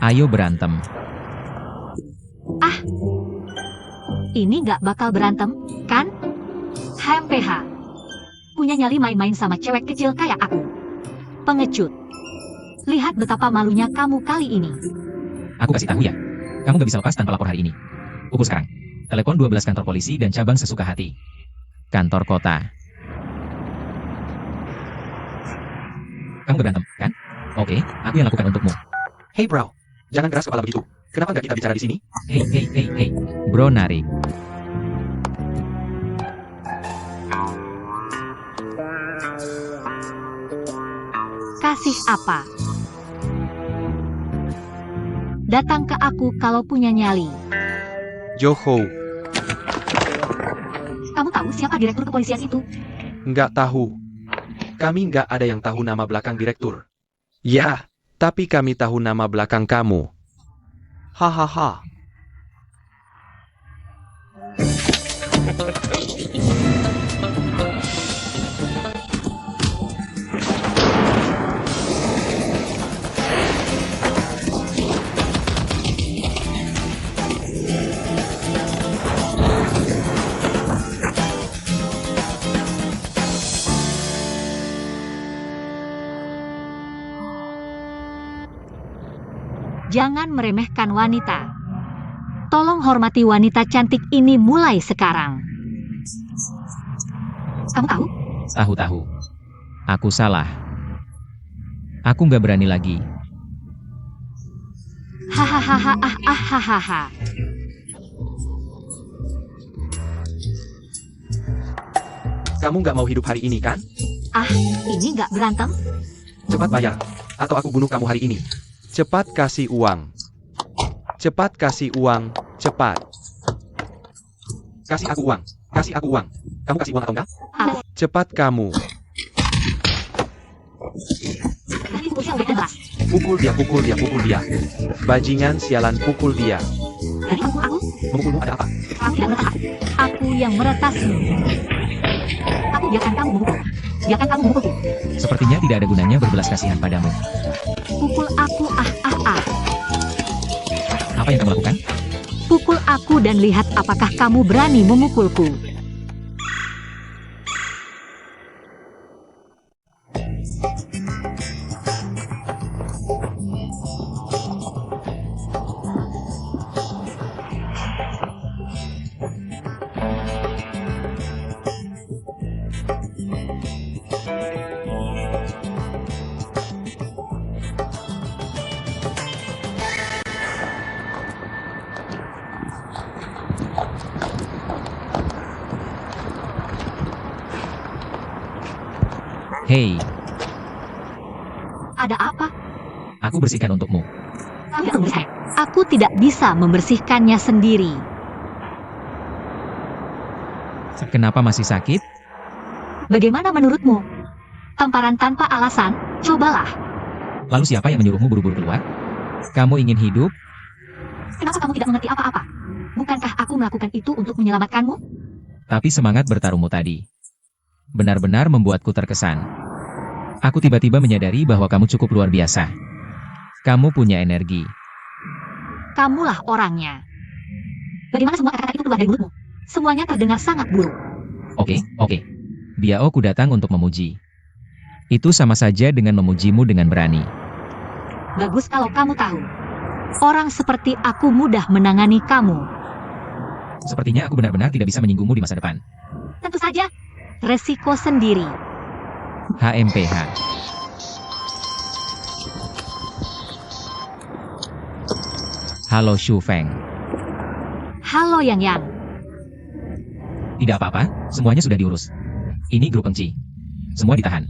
Ayo berantem. Ini nggak bakal berantem, kan? HMPH. Punya nyali main-main sama cewek kecil kayak aku. Pengecut. Lihat betapa malunya kamu kali ini. Aku kasih tahu ya. Kamu nggak bisa lepas tanpa lapor hari ini. Pukul sekarang. Telepon 12 kantor polisi dan cabang sesuka hati. Kantor kota. Kamu nggak berantem, kan? Oke, aku yang lakukan untukmu. Hey bro, jangan keras kepala begitu. Kenapa nggak kita bicara di sini? Hei. Bro narik. Kasih apa? Datang ke aku kalau punya nyali. Joho, Kamu tahu siapa direktur kepolisian itu? nggak tahu. Kami nggak ada yang tahu nama belakang direktur. Ya, tapi kami tahu nama belakang kamu. Hahaha. Jangan meremehkan wanita. Tolong hormati wanita cantik ini mulai sekarang. Kamu tahu? Tahu. Aku salah. Aku nggak berani lagi. Hahaha. Kamu nggak mau hidup hari ini kan? Ini nggak berantem? Cepat bayar, atau aku bunuh kamu hari ini. Cepat kasih uang. Cepat kasih uang, cepat. Kasih aku uang. Kamu kasih uang atau enggak? Cepat kamu. Tadi pukul udah keras. Pukul dia. Bajingan sialan, pukul dia. Dari aku. Memukulmu ada apa? Kamu tidak meretas aku. Aku yang meretasmu. Aku biarkan kamu memukul. Sepertinya tidak ada gunanya berbelas kasihan padamu. Pukul aku. Apa yang kamu lakukan? Pukul aku dan lihat apakah kamu berani memukulku. Hei, Ada apa? aku bersihkan untukmu. Aku tidak bisa membersihkannya sendiri. Kenapa masih sakit? Bagaimana menurutmu? Tamparan tanpa alasan, cobalah. Lalu siapa yang menyuruhmu buru-buru keluar? Kamu ingin hidup? Kenapa kamu tidak mengerti apa-apa? Bukankah aku melakukan itu untuk menyelamatkanmu? Tapi semangat bertarungmu tadi benar-benar membuatku terkesan. Aku tiba-tiba menyadari bahwa kamu cukup luar biasa. Kamu punya energi. Kamulah orangnya. Bagaimana semua kata-kata itu keluar dari mulutmu? Semuanya terdengar sangat buruk. Oke. Biao ku datang untuk memuji. Itu sama saja dengan memujimu dengan berani. Bagus kalau kamu tahu. Orang seperti aku mudah menangani kamu. Sepertinya aku benar-benar tidak bisa menyinggungmu di masa depan. Tentu saja, resiko sendiri. HMPH. Halo Shu Feng. Halo Yang. Tidak apa-apa, semuanya sudah diurus. Ini grup Engci. Semua ditahan.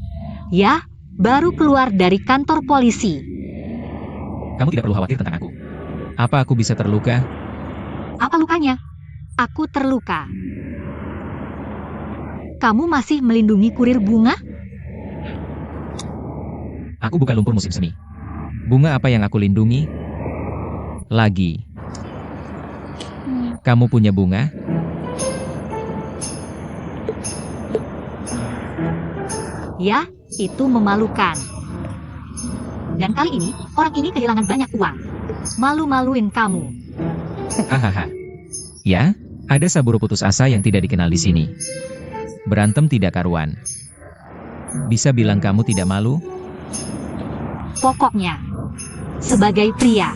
Ya, baru keluar dari kantor polisi. Kamu tidak perlu khawatir tentang aku. Apa aku bisa terluka? Apa lukanya? Aku terluka. Kamu masih melindungi kurir bunga? Aku bukan lumpur musim semi. Bunga apa yang aku lindungi? Lagi. Kamu punya bunga? Ya, itu memalukan. Dan kali ini, orang ini kehilangan banyak uang. Malu-maluin kamu. Hahaha. Ya, ada Saburo putus asa yang tidak dikenal di sini. Berantem tidak karuan. Bisa bilang kamu tidak malu? Pokoknya, sebagai pria,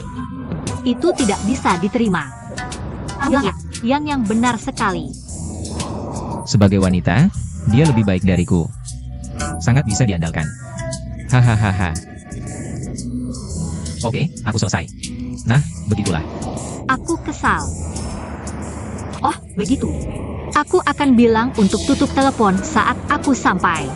itu tidak bisa diterima. Bilang ya, yang benar sekali. Sebagai wanita, dia lebih baik dariku. Sangat bisa diandalkan. Hahaha. Oke, aku selesai. Nah, begitulah. Aku kesal. Oh, begitu. Aku akan bilang untuk tutup telepon saat aku sampai.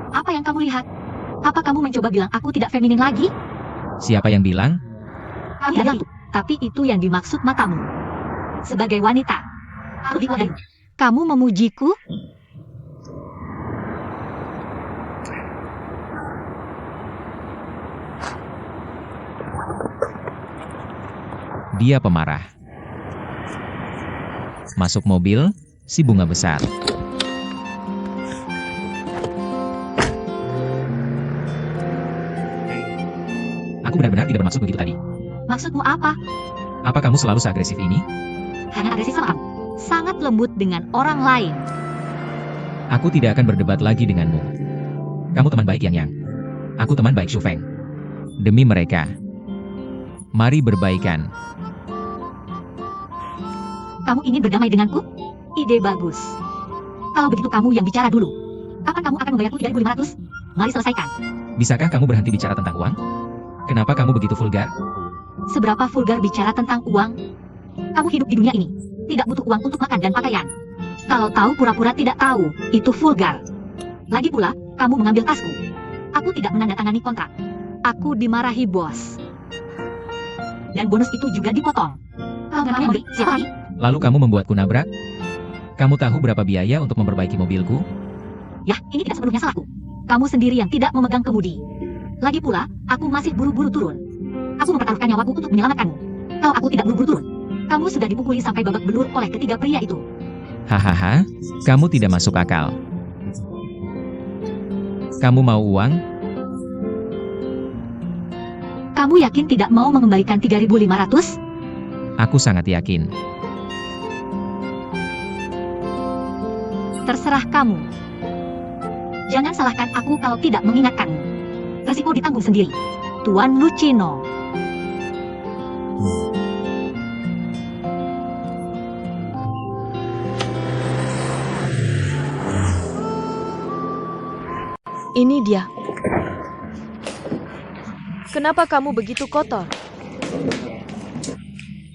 Apa yang kamu lihat? Apa kamu mencoba bilang aku tidak feminin lagi? Siapa yang bilang? Tidak itu, tapi itu yang dimaksud matamu. Sebagai wanita, lebih dari kamu memujiku? Dia pemarah. Masuk mobil, si bunga besar. Aku benar-benar tidak bermaksud begitu tadi. Maksudmu apa? Apa kamu selalu seagresif ini? Hanya agresif sama kamu. Sangat lembut dengan orang lain. Aku tidak akan berdebat lagi denganmu. Kamu teman baik Yang. Aku teman baik Shu Feng. Demi mereka, mari berbaikan. Kamu ingin berdamai denganku? Ide bagus. Kalau begitu kamu yang bicara dulu. Kapan kamu akan membayarku 3.500? Mari selesaikan. Bisakah kamu berhenti bicara tentang uang? Kenapa kamu begitu vulgar? Seberapa vulgar bicara tentang uang? Kamu hidup di dunia ini. Tidak butuh uang untuk makan dan pakaian. Kalau tahu pura-pura tidak tahu, itu vulgar. Lagi pula, kamu mengambil tasku. Aku tidak menandatangani kontrak. Aku dimarahi bos. Dan bonus itu juga dipotong. Kalau kamu memberi, siapa lagi? Lalu kamu membuatku nabrak? Kamu tahu berapa biaya untuk memperbaiki mobilku? Ya, ini tidak sepenuhnya salahku. Kamu sendiri yang tidak memegang kemudi. Lagi pula, aku masih buru-buru turun. Aku mempertaruhkan nyawaku untuk menyelamatkanmu. Kalau aku tidak buru-buru turun, kamu sudah dipukuli sampai babak belur oleh ketiga pria itu. Hahaha, kamu tidak masuk akal. Kamu mau uang? Kamu yakin tidak mau mengembalikan 3.500? Aku sangat yakin. Terserah kamu. Jangan salahkan aku kalau tidak mengingatkanmu. Resiko ditanggung sendiri. Tuan Lucino. Ini dia. Kenapa kamu begitu kotor?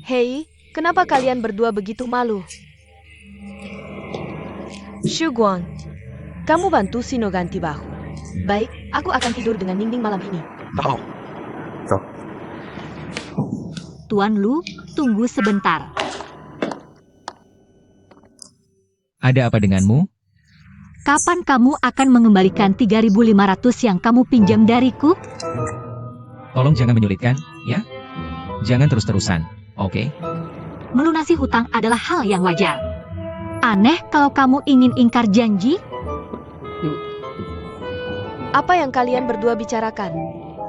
Hei, kenapa kalian berdua begitu malu? Shu Guang, kamu bantu Sino ganti bahu. Baik, aku akan tidur dengan Ningning malam ini. Tahu. Tuan Lu, tunggu sebentar. Ada apa denganmu? Kapan kamu akan mengembalikan 3.500 yang kamu pinjam dariku? Tolong jangan menyulitkan, ya? Jangan terus-terusan, oke? Melunasi hutang adalah hal yang wajar. Aneh kalau kamu ingin ingkar janji. Apa yang kalian berdua bicarakan?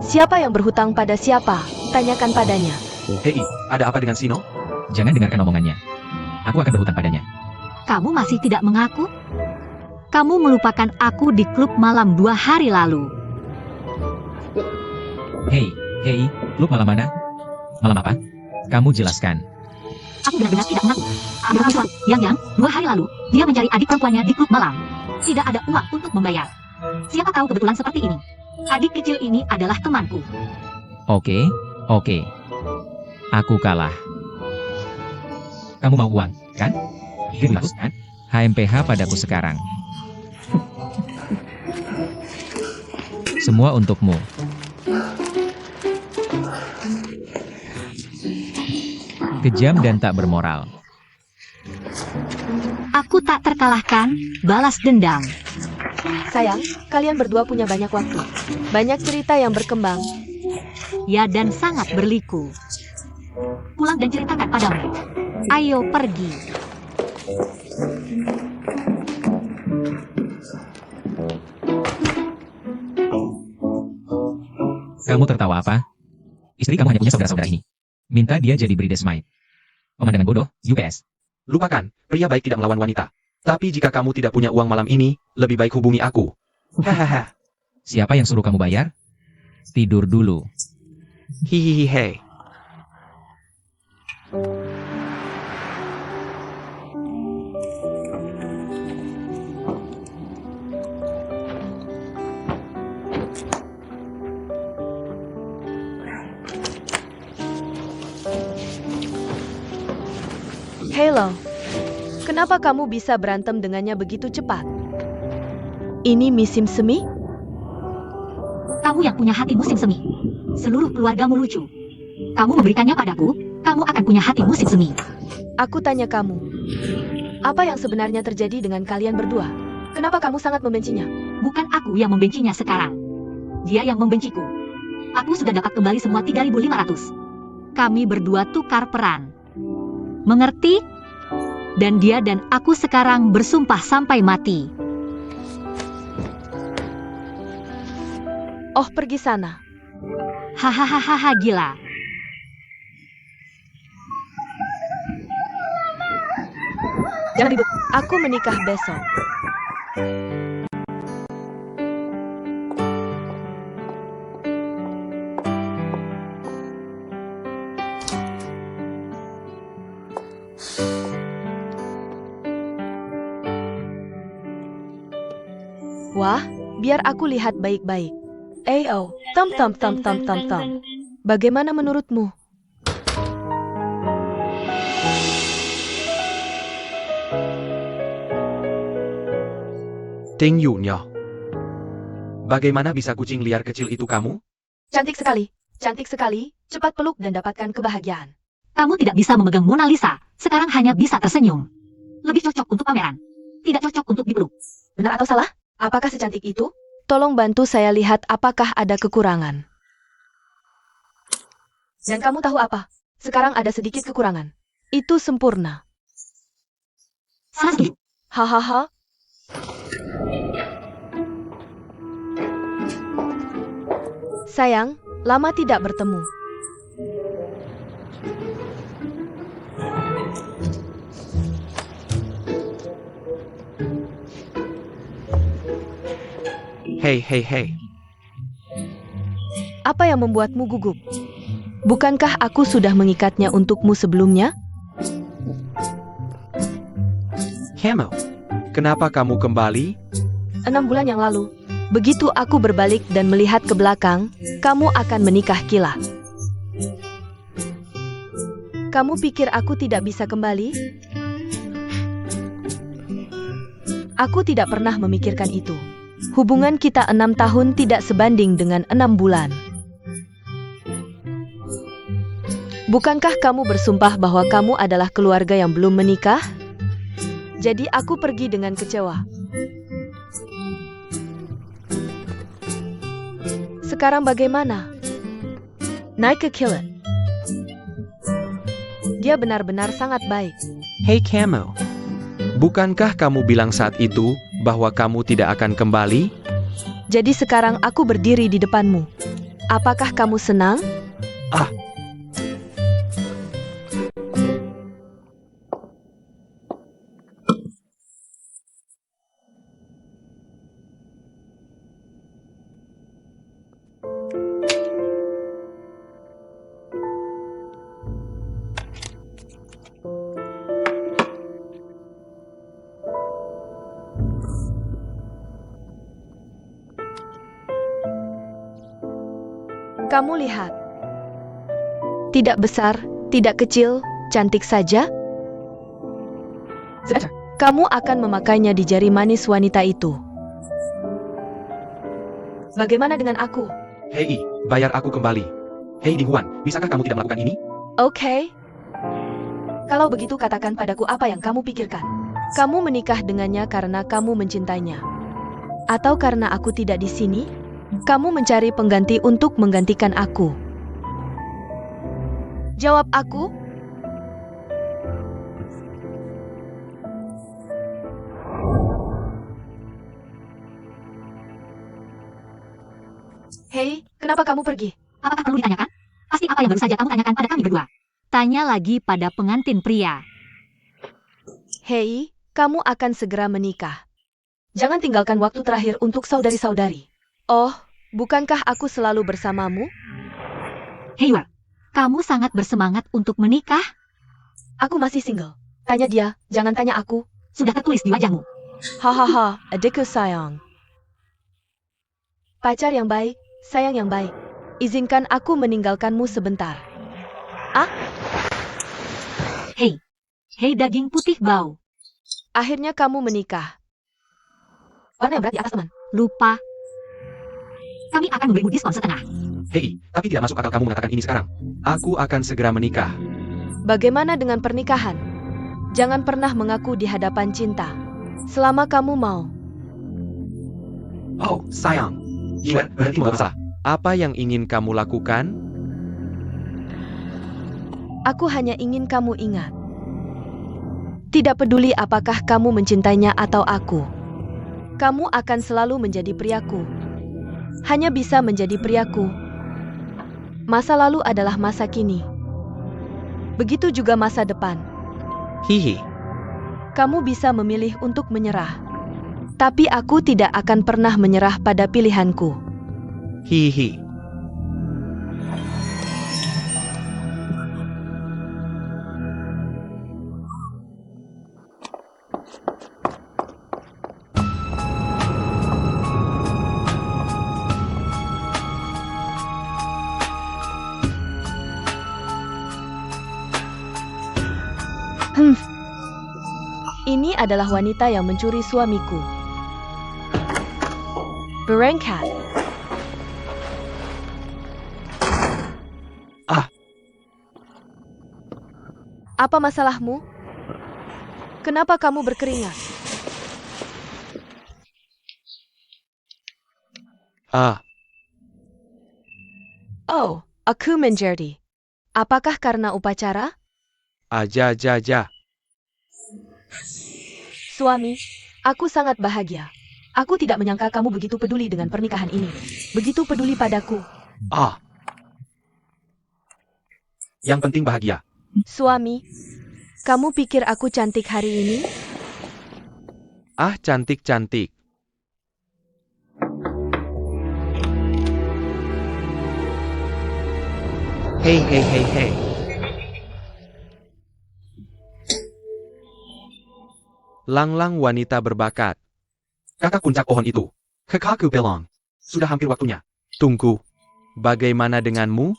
Siapa yang berhutang pada siapa? Tanyakan padanya. Hei, ada apa dengan Sino? Jangan dengarkan omongannya. Aku akan berhutang padanya. Kamu masih tidak mengaku? Kamu melupakan aku di klub malam 2 hari lalu. Hei, klub malam mana? Malam apa? Kamu jelaskan. Aku benar-benar tidak mengaku. Yang 2 hari lalu, dia mencari adik perempuannya di klub malam. Tidak ada uang untuk membayar. Siapa tahu kebetulan seperti ini. Adik kecil ini adalah temanku. Oke. Aku kalah. Kamu mau uang, kan? Bagus, kan? HMPH padaku sekarang. Semua untukmu. Kejam dan tak bermoral. Aku tak terkalahkan, balas dendam. Sayang, kalian berdua punya banyak waktu. Banyak cerita yang berkembang. Ya, dan sangat berliku. Pulang dan ceritakan padamu. Ayo pergi. Kamu tertawa apa? Istri kamu hanya punya saudara-saudara ini. Minta dia jadi bridesmaid. Pemandangan bodoh, UPS. Lupakan, pria baik tidak melawan wanita. Tapi jika kamu tidak punya uang malam ini, lebih baik hubungi aku. Hahaha. Siapa yang suruh kamu bayar? Tidur dulu. Hihihi. Halo, kenapa kamu bisa berantem dengannya begitu cepat? Ini musim semi? Kamu yang punya hati musim semi. Seluruh keluargamu lucu. Kamu memberikannya padaku, kamu akan punya hati musim semi. Aku tanya kamu, apa yang sebenarnya terjadi dengan kalian berdua? Kenapa kamu sangat membencinya? Bukan aku yang membencinya sekarang. Dia yang membenciku. Aku sudah dapat kembali semua 3.500. Kami berdua tukar peran. Mengerti? Dan dia dan aku sekarang bersumpah sampai mati. Oh, pergi sana. Hahaha, gila. Jangan ribut. Aku menikah besok. Wah, biar aku lihat baik-baik. Tam. Bagaimana menurutmu? Ting Yunyo. Bagaimana bisa kucing liar kecil itu kamu? Cantik sekali. Cantik sekali. Cepat peluk dan dapatkan kebahagiaan. Kamu tidak bisa memegang Mona Lisa. Sekarang hanya bisa tersenyum. Lebih cocok untuk pameran. Tidak cocok untuk dipeluk. Benar atau salah? Apakah secantik itu? Tolong bantu saya lihat apakah ada kekurangan. Dan kamu tahu apa? Sekarang ada sedikit kekurangan. Itu sempurna. Sangat setuju. Hahaha. Sayang, lama tidak bertemu. Hei. Apa yang membuatmu gugup? Bukankah aku sudah mengikatnya untukmu sebelumnya? Kamu. Kenapa kamu kembali? 6 bulan yang lalu. Begitu aku berbalik dan melihat ke belakang, kamu akan menikah Kila. Kamu pikir aku tidak bisa kembali? Aku tidak pernah memikirkan itu. Hubungan kita 6 tahun tidak sebanding dengan 6 bulan. Bukankah kamu bersumpah bahwa kamu adalah keluarga yang belum menikah? Jadi aku pergi dengan kecewa. Sekarang bagaimana? Naik ke Kila. Dia benar-benar sangat baik. Hei kamu. Bukankah kamu bilang saat itu bahwa kamu tidak akan kembali? Jadi sekarang aku berdiri di depanmu. Apakah kamu senang? Ah. Kamu lihat. Tidak besar, tidak kecil, cantik saja. Kamu akan memakainya di jari manis wanita itu. Bagaimana dengan aku? Hei, bayar aku kembali. Hei Dihuan, bisakah kamu tidak melakukan ini? Oke. Kalau begitu katakan padaku apa yang kamu pikirkan. Kamu menikah dengannya karena kamu mencintainya. Atau karena aku tidak di sini, kamu mencari pengganti untuk menggantikan aku? Jawab aku. Hei, kenapa kamu pergi? Apakah perlu ditanyakan? Pasti apa yang baru saja kamu tanyakan pada kami berdua. Tanya lagi pada pengantin pria. Hei, kamu akan segera menikah. Jangan tinggalkan waktu terakhir untuk saudari-saudari. Oh, bukankah aku selalu bersamamu? Hei Ward, kamu sangat bersemangat untuk menikah? Aku masih single. Tanya dia, jangan tanya aku. Sudah tertulis di wajahmu. Hahaha, adikku sayang. Pacar yang baik, sayang yang baik. Izinkan aku meninggalkanmu sebentar. Hei daging putih bau. Akhirnya kamu menikah. Warna yang berat di atas teman. Lupa. Kami akan memberimu diskon setengah. Hei, tapi tidak masuk akal kamu mengatakan ini sekarang. Aku akan segera menikah. Bagaimana dengan pernikahan? Jangan pernah mengaku di hadapan cinta. Selama kamu mau. Oh, sayang. Gila, berhenti membuat masalah. Apa yang ingin kamu lakukan? Aku hanya ingin kamu ingat. Tidak peduli apakah kamu mencintainya atau aku. Kamu akan selalu menjadi priaku. Hanya bisa menjadi priaku. Masa lalu adalah masa kini. Begitu juga masa depan. Hihi. Kamu bisa memilih untuk menyerah. Tapi aku tidak akan pernah menyerah pada pilihanku. Hihi. Ini adalah wanita yang mencuri suamiku. Berengkat. Apa masalahmu? Kenapa kamu berkeringat? Oh, aku menjadi. Apakah karena upacara? Aja. Suami, aku sangat bahagia. Aku tidak menyangka kamu begitu peduli dengan pernikahan ini. Begitu peduli padaku. Yang penting bahagia. Suami, kamu pikir aku cantik hari ini? Cantik-cantik. Hei. Lang-lang wanita berbakat. Kakak puncak pohon itu. Kakakku bilang. Sudah hampir waktunya. Tunggu. Bagaimana denganmu?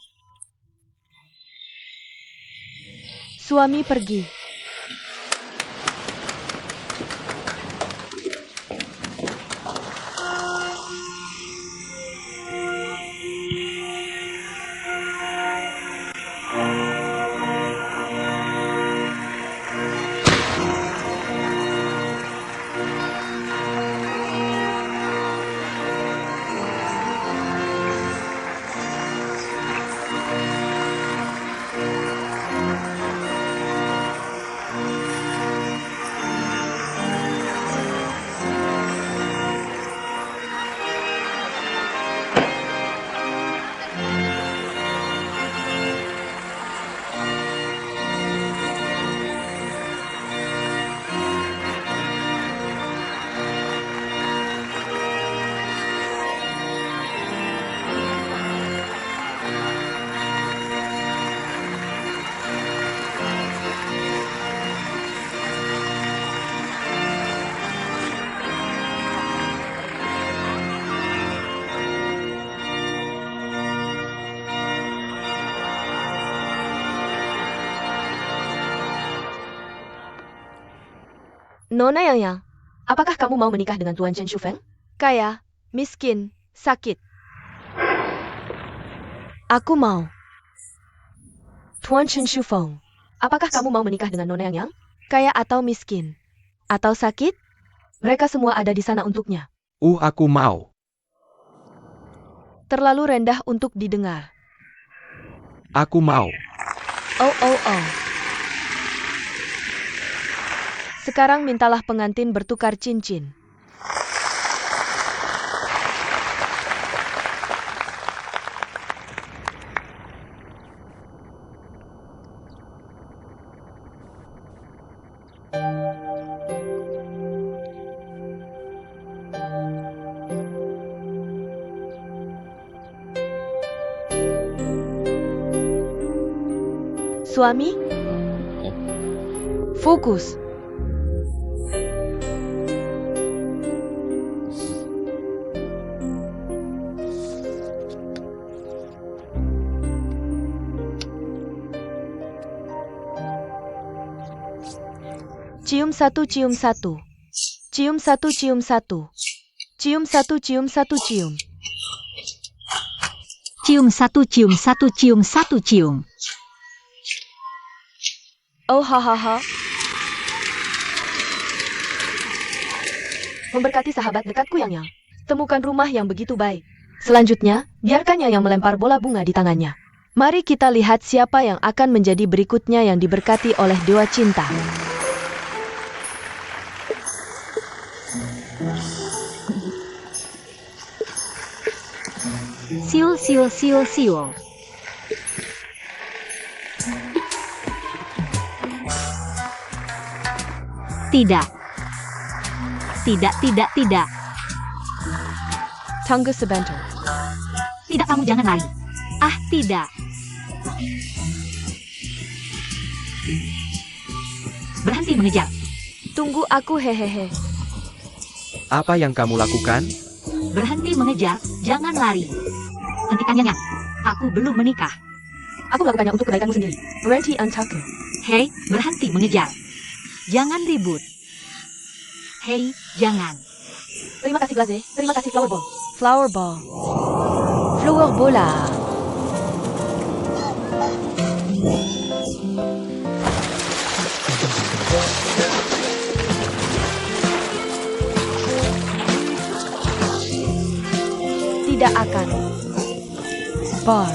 Suami pergi. Nona Yang, apakah kamu mau menikah dengan Tuan Chen Shufeng? Kaya, miskin, sakit. Aku mau. Tuan Chen Shufeng, apakah kamu mau menikah dengan Nona Yang? Kaya atau miskin? Atau sakit? Mereka semua ada di sana untuknya. Aku mau. Terlalu rendah untuk didengar. Aku mau. Oh. Sekarang mintalah pengantin bertukar cincin. Suami? Fokus. Cium satu, cium satu. Cium satu, cium satu. Cium satu, cium satu, cium. Cium satu, cium satu, cium satu, cium. Oh hahaha. Memberkati sahabat dekatku Yang. Temukan rumah yang begitu baik. Selanjutnya, biarkan Yang melempar bola bunga di tangannya. Mari kita lihat siapa yang akan menjadi berikutnya yang diberkati oleh Dewa Cinta. Siul, siul, siul, siul. Tidak. Tidak. Tunggu sebentar. Tidak, kamu jangan lari. Tidak. Berhenti mengejar. Tunggu aku hehehe. Apa yang kamu lakukan? Berhenti mengejar, jangan lari. Hentikan Yang. Aku belum menikah. Aku melakukannya untuk kebaikanmu sendiri. Berhenti antaku. Hei, berhenti mengejar. Jangan ribut. Hei, jangan. Terima kasih Blaze. Terima kasih Flower Ball. Flower Ball. Flower Bola. Tidak akan. Bar.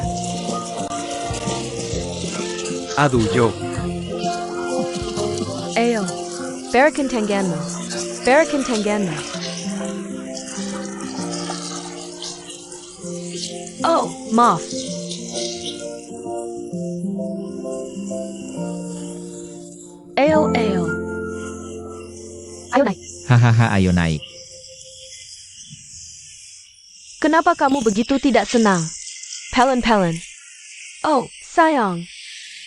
Aduh, Joe. Ayo. Barakan Tenganmu. Barakan Tenganmu. Oh, maaf. Ayo. Ayo naik. Hahaha, ayo naik. Kenapa kamu begitu tidak senang? Pelen. Oh, sayang.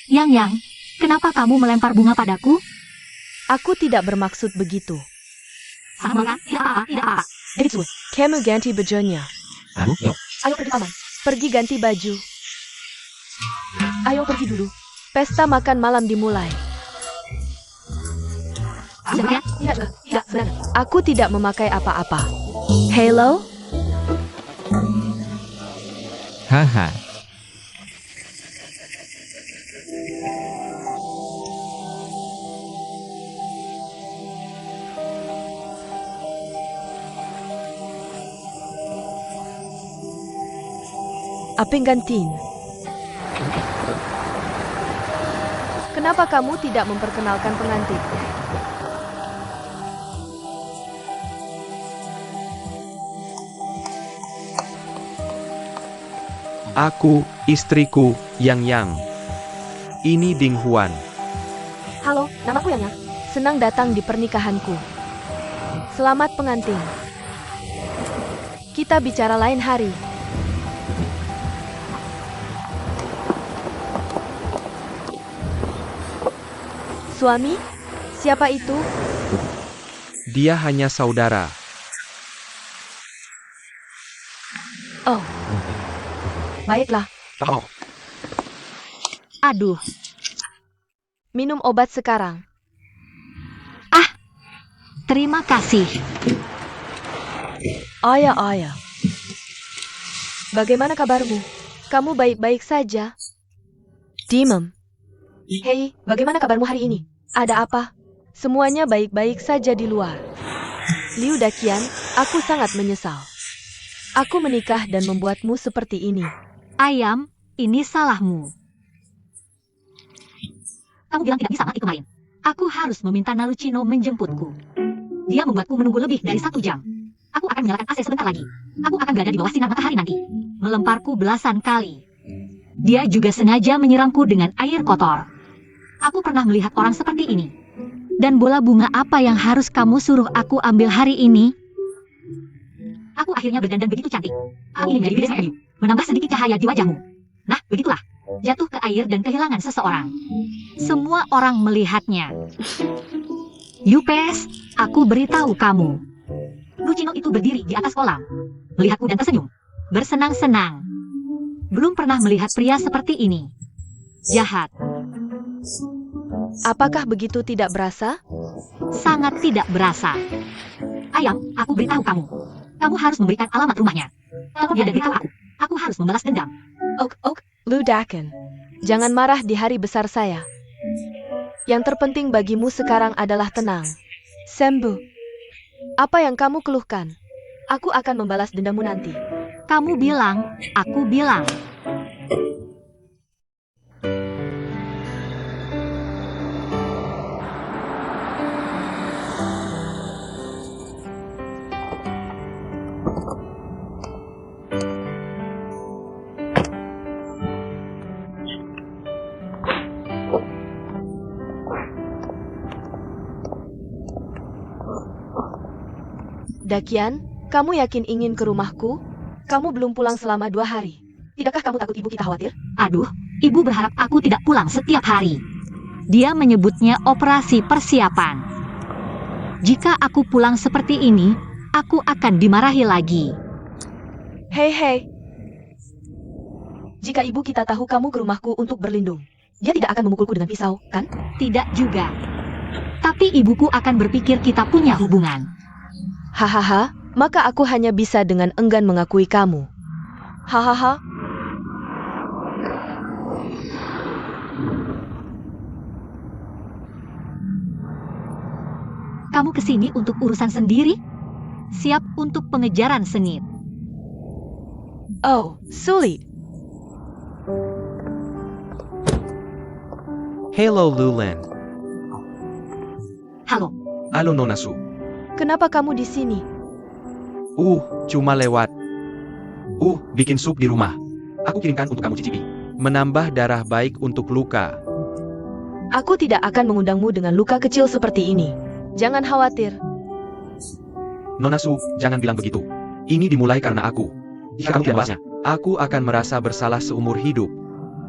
Yang, kenapa kamu melempar bunga padaku? Aku tidak bermaksud begitu. Sama kan? Tidak apa-apa. Begitu. Kamu ganti bajunya. Aduh, yuk. Ayo pergi paman. Pergi ganti baju. Ayo pergi dulu. Pesta makan malam dimulai. Sebenarnya, tidak, sebenarnya. Aku tidak memakai apa-apa. Halo? Haha. Aping gantiin. Kenapa kamu tidak memperkenalkan pengantin? Aku, istriku, Yang. Ini Ding Huan. Halo, namaku Yang. Senang datang di pernikahanku. Selamat pengantin. Kita bicara lain hari. Suami? Siapa itu? Dia hanya saudara. Oh. Baiklah, Oh, Aduh, minum obat sekarang. terima kasih. Ayah. Bagaimana kabarmu? Kamu baik-baik saja? Dimem. Hei, bagaimana kabarmu hari ini? Ada apa? Semuanya baik-baik saja di luar. Liu Dakian, Aku sangat menyesal. Aku menikah dan membuatmu seperti ini. Ayam, ini salahmu. Kamu bilang tidak bisa mati kemarin. Aku harus meminta Narucino menjemputku. Dia membuatku menunggu lebih dari 1 jam. Aku akan menyalakan AC sebentar lagi. Aku akan berada di bawah sinar matahari nanti. Melemparku belasan kali. Dia juga sengaja menyiramku dengan air kotor. Aku pernah melihat orang seperti ini. Dan bola bunga apa yang harus kamu suruh aku ambil hari ini? Aku akhirnya berdandan begitu cantik. Aku ingin menjadi Gede Ayu, menambah sedikit cahaya di wajahmu. Nah, begitulah. Jatuh ke air dan kehilangan seseorang. Semua orang melihatnya. Yupes, aku beritahu kamu. Lucino itu berdiri di atas kolam. Melihatku dan tersenyum. Bersenang-senang. Belum pernah melihat pria seperti ini. Jahat. Apakah begitu tidak berasa? Sangat tidak berasa. Ayam, aku beritahu kamu. Kamu harus memberikan alamat rumahnya. Kalau dia beritahu aku, aku harus membalas dendam. Ludaken. Jangan marah di hari besar saya. Yang terpenting bagimu sekarang adalah tenang. Sembu. Apa yang kamu keluhkan? Aku akan membalas dendammu nanti. Kamu bilang, aku bilang. Dakian, kamu yakin ingin ke rumahku? Kamu belum pulang selama 2 hari. Tidakkah kamu takut ibu kita khawatir? Aduh, ibu berharap aku tidak pulang setiap hari. Dia menyebutnya operasi persiapan. Jika aku pulang seperti ini, aku akan dimarahi lagi. Hei. Jika ibu kita tahu kamu ke rumahku untuk berlindung, dia tidak akan memukulku dengan pisau, kan? Tidak juga. Tapi ibuku akan berpikir kita punya hubungan. Hahaha, maka aku hanya bisa dengan enggan mengakui kamu. Hahaha. Kamu kesini untuk urusan sendiri? Siap untuk pengejaran sengit. Oh, sulit. Hello Lulen. Halo, Halo Nona Su. Kenapa kamu di sini? Cuma lewat. Bikin sup di rumah. Aku kirimkan untuk kamu cicipi. Menambah darah baik untuk luka. Aku tidak akan mengundangmu dengan luka kecil seperti ini. Jangan khawatir. Nona Su, jangan bilang begitu. Ini dimulai karena aku. Jika kamu tidak membalasnya, aku akan merasa bersalah seumur hidup.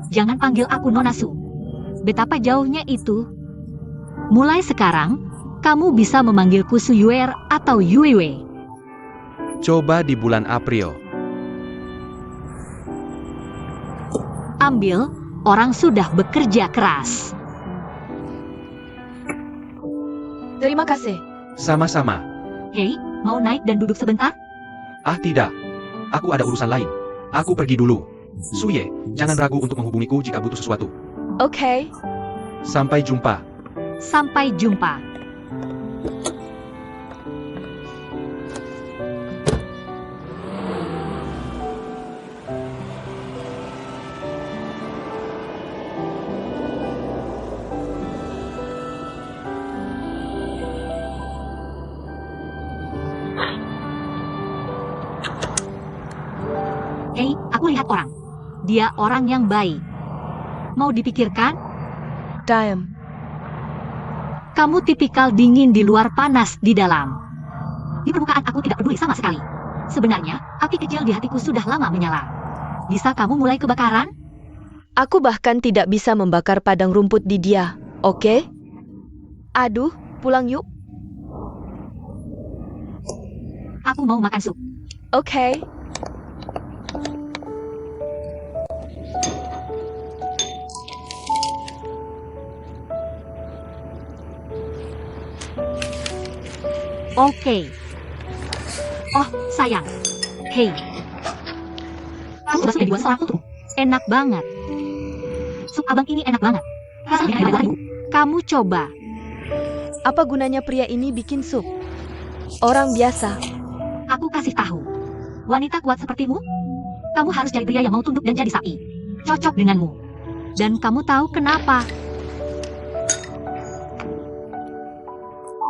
jangan panggil aku Nona Su. Betapa jauhnya itu. Mulai sekarang, kamu bisa memanggilku Suyuer atau Yuewe. Coba di bulan April. Ambil, orang sudah bekerja keras. Terima kasih. Sama-sama. Hei, mau naik dan duduk sebentar? Tidak. Aku ada urusan lain. Aku pergi dulu. Suye, jangan ragu untuk menghubungiku jika butuh sesuatu. Oke. Sampai jumpa. Sampai jumpa. Hei, aku lihat orang. Dia orang yang baik. Mau dipikirkan? Diam. Kamu tipikal dingin di luar, panas di dalam. Di permukaan aku tidak peduli sama sekali. Sebenarnya, api kecil di hatiku sudah lama menyala. Bisa kamu mulai kebakaran? Aku bahkan tidak bisa membakar padang rumput di dia. Oke? Aduh, pulang yuk. Aku mau makan sup. Oke. Oke. Oh, sayang. Hei. Kamu sudah dibuat seorang putru. Enak banget. Sup abang ini enak banget. Rasanya enak banget. Kamu coba. Apa gunanya pria ini bikin sup? Orang biasa. Aku kasih tahu. Wanita kuat sepertimu, kamu harus cari pria yang mau tunduk dan jadi sapi. Cocok denganmu. Dan kamu tahu kenapa?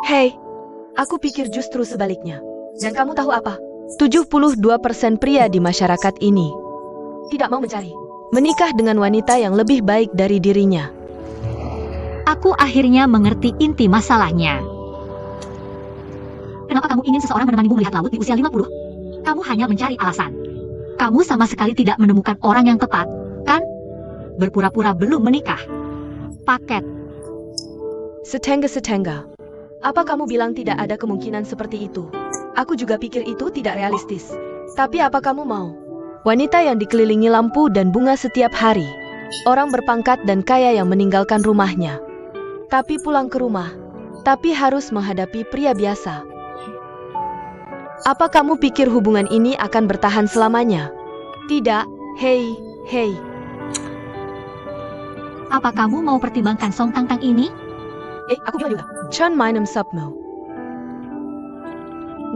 Hei, aku pikir justru sebaliknya. Dan kamu tahu apa? 72% pria di masyarakat ini tidak mau menikah dengan wanita yang lebih baik dari dirinya. Aku akhirnya mengerti inti masalahnya. Kenapa kamu ingin seseorang menemanimu melihat laut di usia 50? Kamu hanya mencari alasan. Kamu sama sekali tidak menemukan orang yang tepat, kan? Berpura-pura belum menikah. Paket. Setengah-setengah. Apa kamu bilang tidak ada kemungkinan seperti itu? Aku juga pikir itu tidak realistis. Tapi apa kamu mau? Wanita yang dikelilingi lampu dan bunga setiap hari. Orang berpangkat dan kaya yang meninggalkan rumahnya. Tapi pulang ke rumah. Tapi harus menghadapi pria biasa. Apa kamu pikir hubungan ini akan bertahan selamanya? Tidak. Hei. Apa kamu mau pertimbangkan Song Tang ini? Aku bilang juga. Chan Mainem Submo.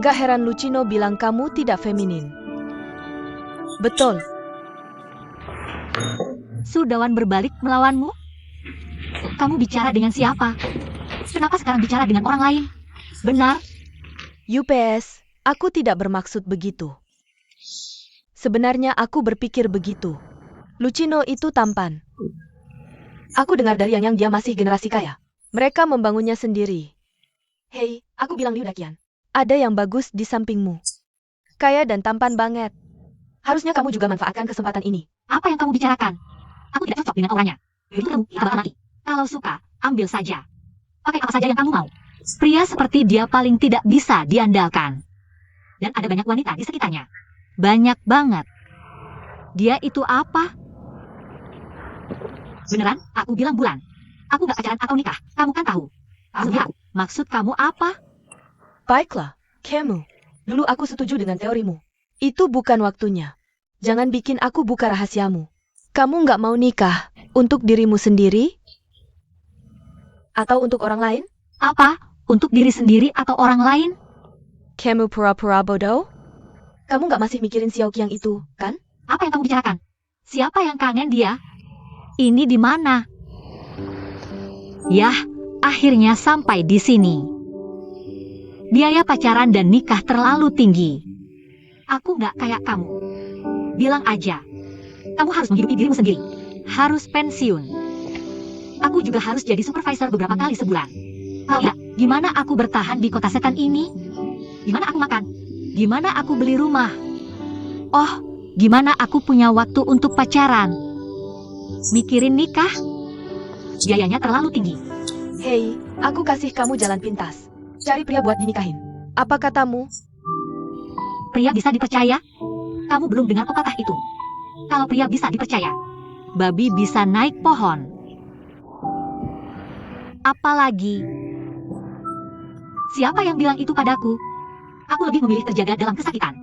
Gak heran Lucino bilang kamu tidak feminin. Betul. Sudawan berbalik melawanmu? Kamu bicara dengan siapa? Kenapa sekarang bicara dengan orang lain? Benar? UPS, aku tidak bermaksud begitu. Sebenarnya aku berpikir begitu. Lucino itu tampan. Aku dengar dari yang dia masih generasi kaya. Mereka membangunnya sendiri. Hei, aku bilang Liu Dakian. Ada yang bagus di sampingmu. Kaya dan tampan banget. Harusnya kamu juga manfaatkan kesempatan ini. Apa yang kamu bicarakan? Aku tidak cocok dengan orangnya. Itu kamu, kita mati. Kalau suka, ambil saja. Pakai apa saja yang kamu mau. Pria seperti dia paling tidak bisa diandalkan. Dan ada banyak wanita di sekitarnya. Banyak banget. Dia itu apa? Beneran, aku bilang bulan. Aku gak pacaran atau nikah, kamu kan tahu. Maksud kamu apa? Baiklah, kamu. Dulu aku setuju dengan teorimu. Itu bukan waktunya. Jangan bikin aku buka rahasiamu. Kamu nggak mau nikah untuk dirimu sendiri? Atau untuk orang lain? Apa? Untuk diri sendiri atau orang lain? Kamu pura-pura bodoh? Kamu nggak masih mikirin Xiao Qiang itu, kan? Apa yang kamu bicarakan? Siapa yang kangen dia? Ini di mana? Yah, akhirnya sampai di sini. Biaya pacaran dan nikah terlalu tinggi. Aku nggak kayak kamu. Bilang aja. Kamu harus menghidupi dirimu sendiri. Harus pensiun. Aku juga harus jadi supervisor beberapa kali sebulan. Oh ya, gimana aku bertahan di kota setan ini? Gimana aku makan? Gimana aku beli rumah? Oh, gimana aku punya waktu untuk pacaran? Mikirin nikah? Biayanya terlalu tinggi. Hei, aku kasih kamu jalan pintas. Cari pria buat dinikahin. Apa katamu? Pria bisa dipercaya? Kamu belum dengar pepatah itu. Kalau pria bisa dipercaya, babi bisa naik pohon. Apalagi, siapa yang bilang itu padaku? Aku lebih memilih terjaga dalam kesakitan.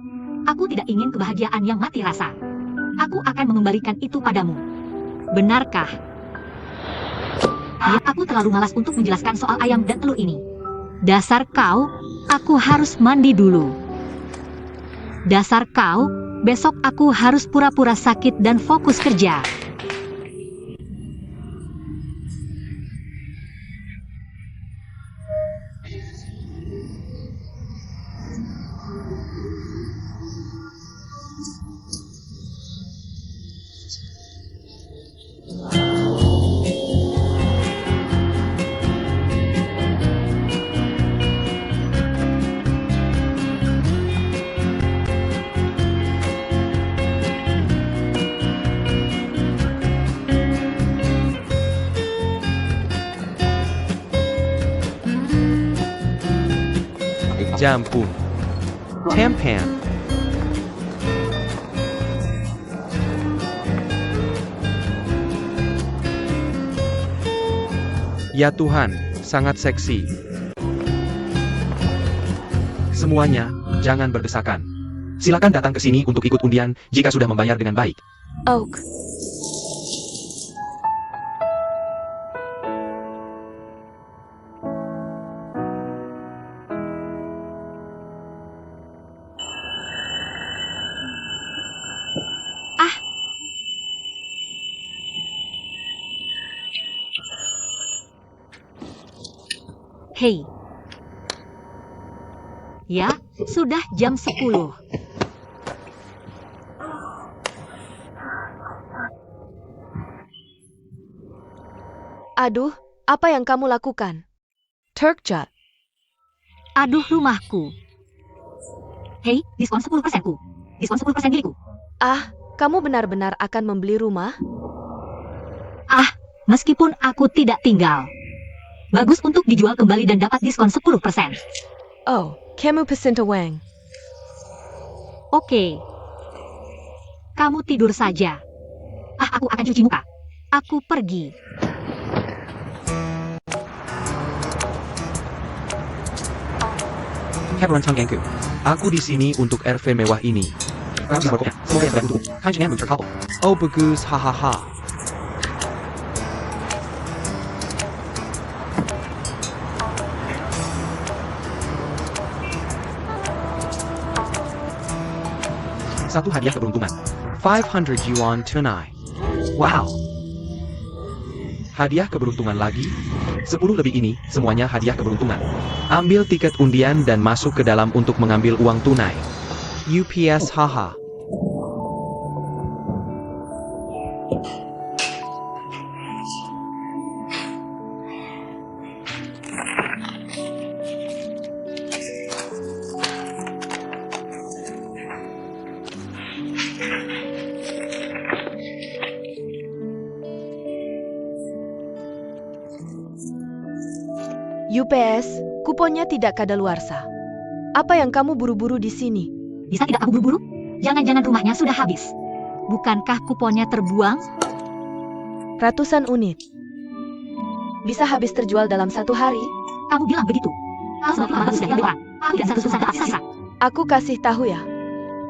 Aku tidak ingin kebahagiaan yang mati rasa. Aku akan mengembalikan itu padamu. Benarkah? Ya, aku terlalu malas untuk menjelaskan soal ayam dan telur ini. Dasar kau, aku harus mandi dulu. Dasar kau, besok aku harus pura-pura sakit dan fokus kerja. Jampung. Tampan. Ya Tuhan, sangat seksi. Semuanya, jangan berdesakan. Silakan datang ke sini untuk ikut undian jika sudah membayar dengan baik. Oak. Hei. Ya, sudah jam 10. Aduh, apa yang kamu lakukan? Turkjat. Aduh rumahku. Hei, diskon 10% ku. Diskon 10% milikku. Ah, kamu benar-benar akan membeli rumah? Ah, meskipun aku tidak tinggal. Bagus untuk dijual kembali dan dapat diskon 10%. Oh, kamu pecinta Wang. Oke. Kamu tidur saja. Ah, aku akan cuci muka. Aku pergi. Cameron Tanggengku. Aku di sini untuk RV mewah ini. Bagus rokoknya. Semoga yang terbaik untukmu. Kanjeng Amu terkabul. Oh bagus, hahaha. Satu hadiah keberuntungan. 500 yuan tunai. Wow. Hadiah keberuntungan lagi. 10 lebih ini, semuanya hadiah keberuntungan. Ambil tiket undian dan masuk ke dalam untuk mengambil uang tunai. UPS haha. UPS, kuponnya tidak kadaluarsa. Apa yang kamu buru-buru di sini? Bisa tidak aku buru-buru? Jangan-jangan rumahnya sudah habis. Bukankah kuponnya terbuang? Ratusan unit. Bisa habis terjual dalam 1 hari? Kamu bilang begitu. Kau semakin lama sudah diambil orang. Aku dan satu susah sisa. Aku kasih tahu ya.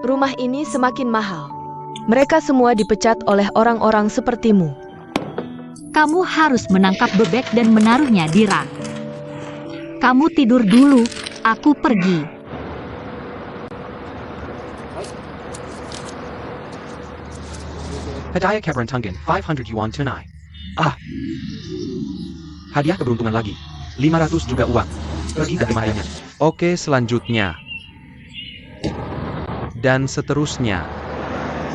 Rumah ini semakin mahal. Mereka semua dipecat oleh orang-orang sepertimu. Kamu harus menangkap bebek dan menaruhnya di rak. Kamu tidur dulu, aku pergi. Hadiah Cameron Tunggan, 500 yuan tunai. Ah. Hadiah keberuntungan lagi. 500 juga uang. Pergi dan terima hadiahnya. Oke, selanjutnya. Dan seterusnya.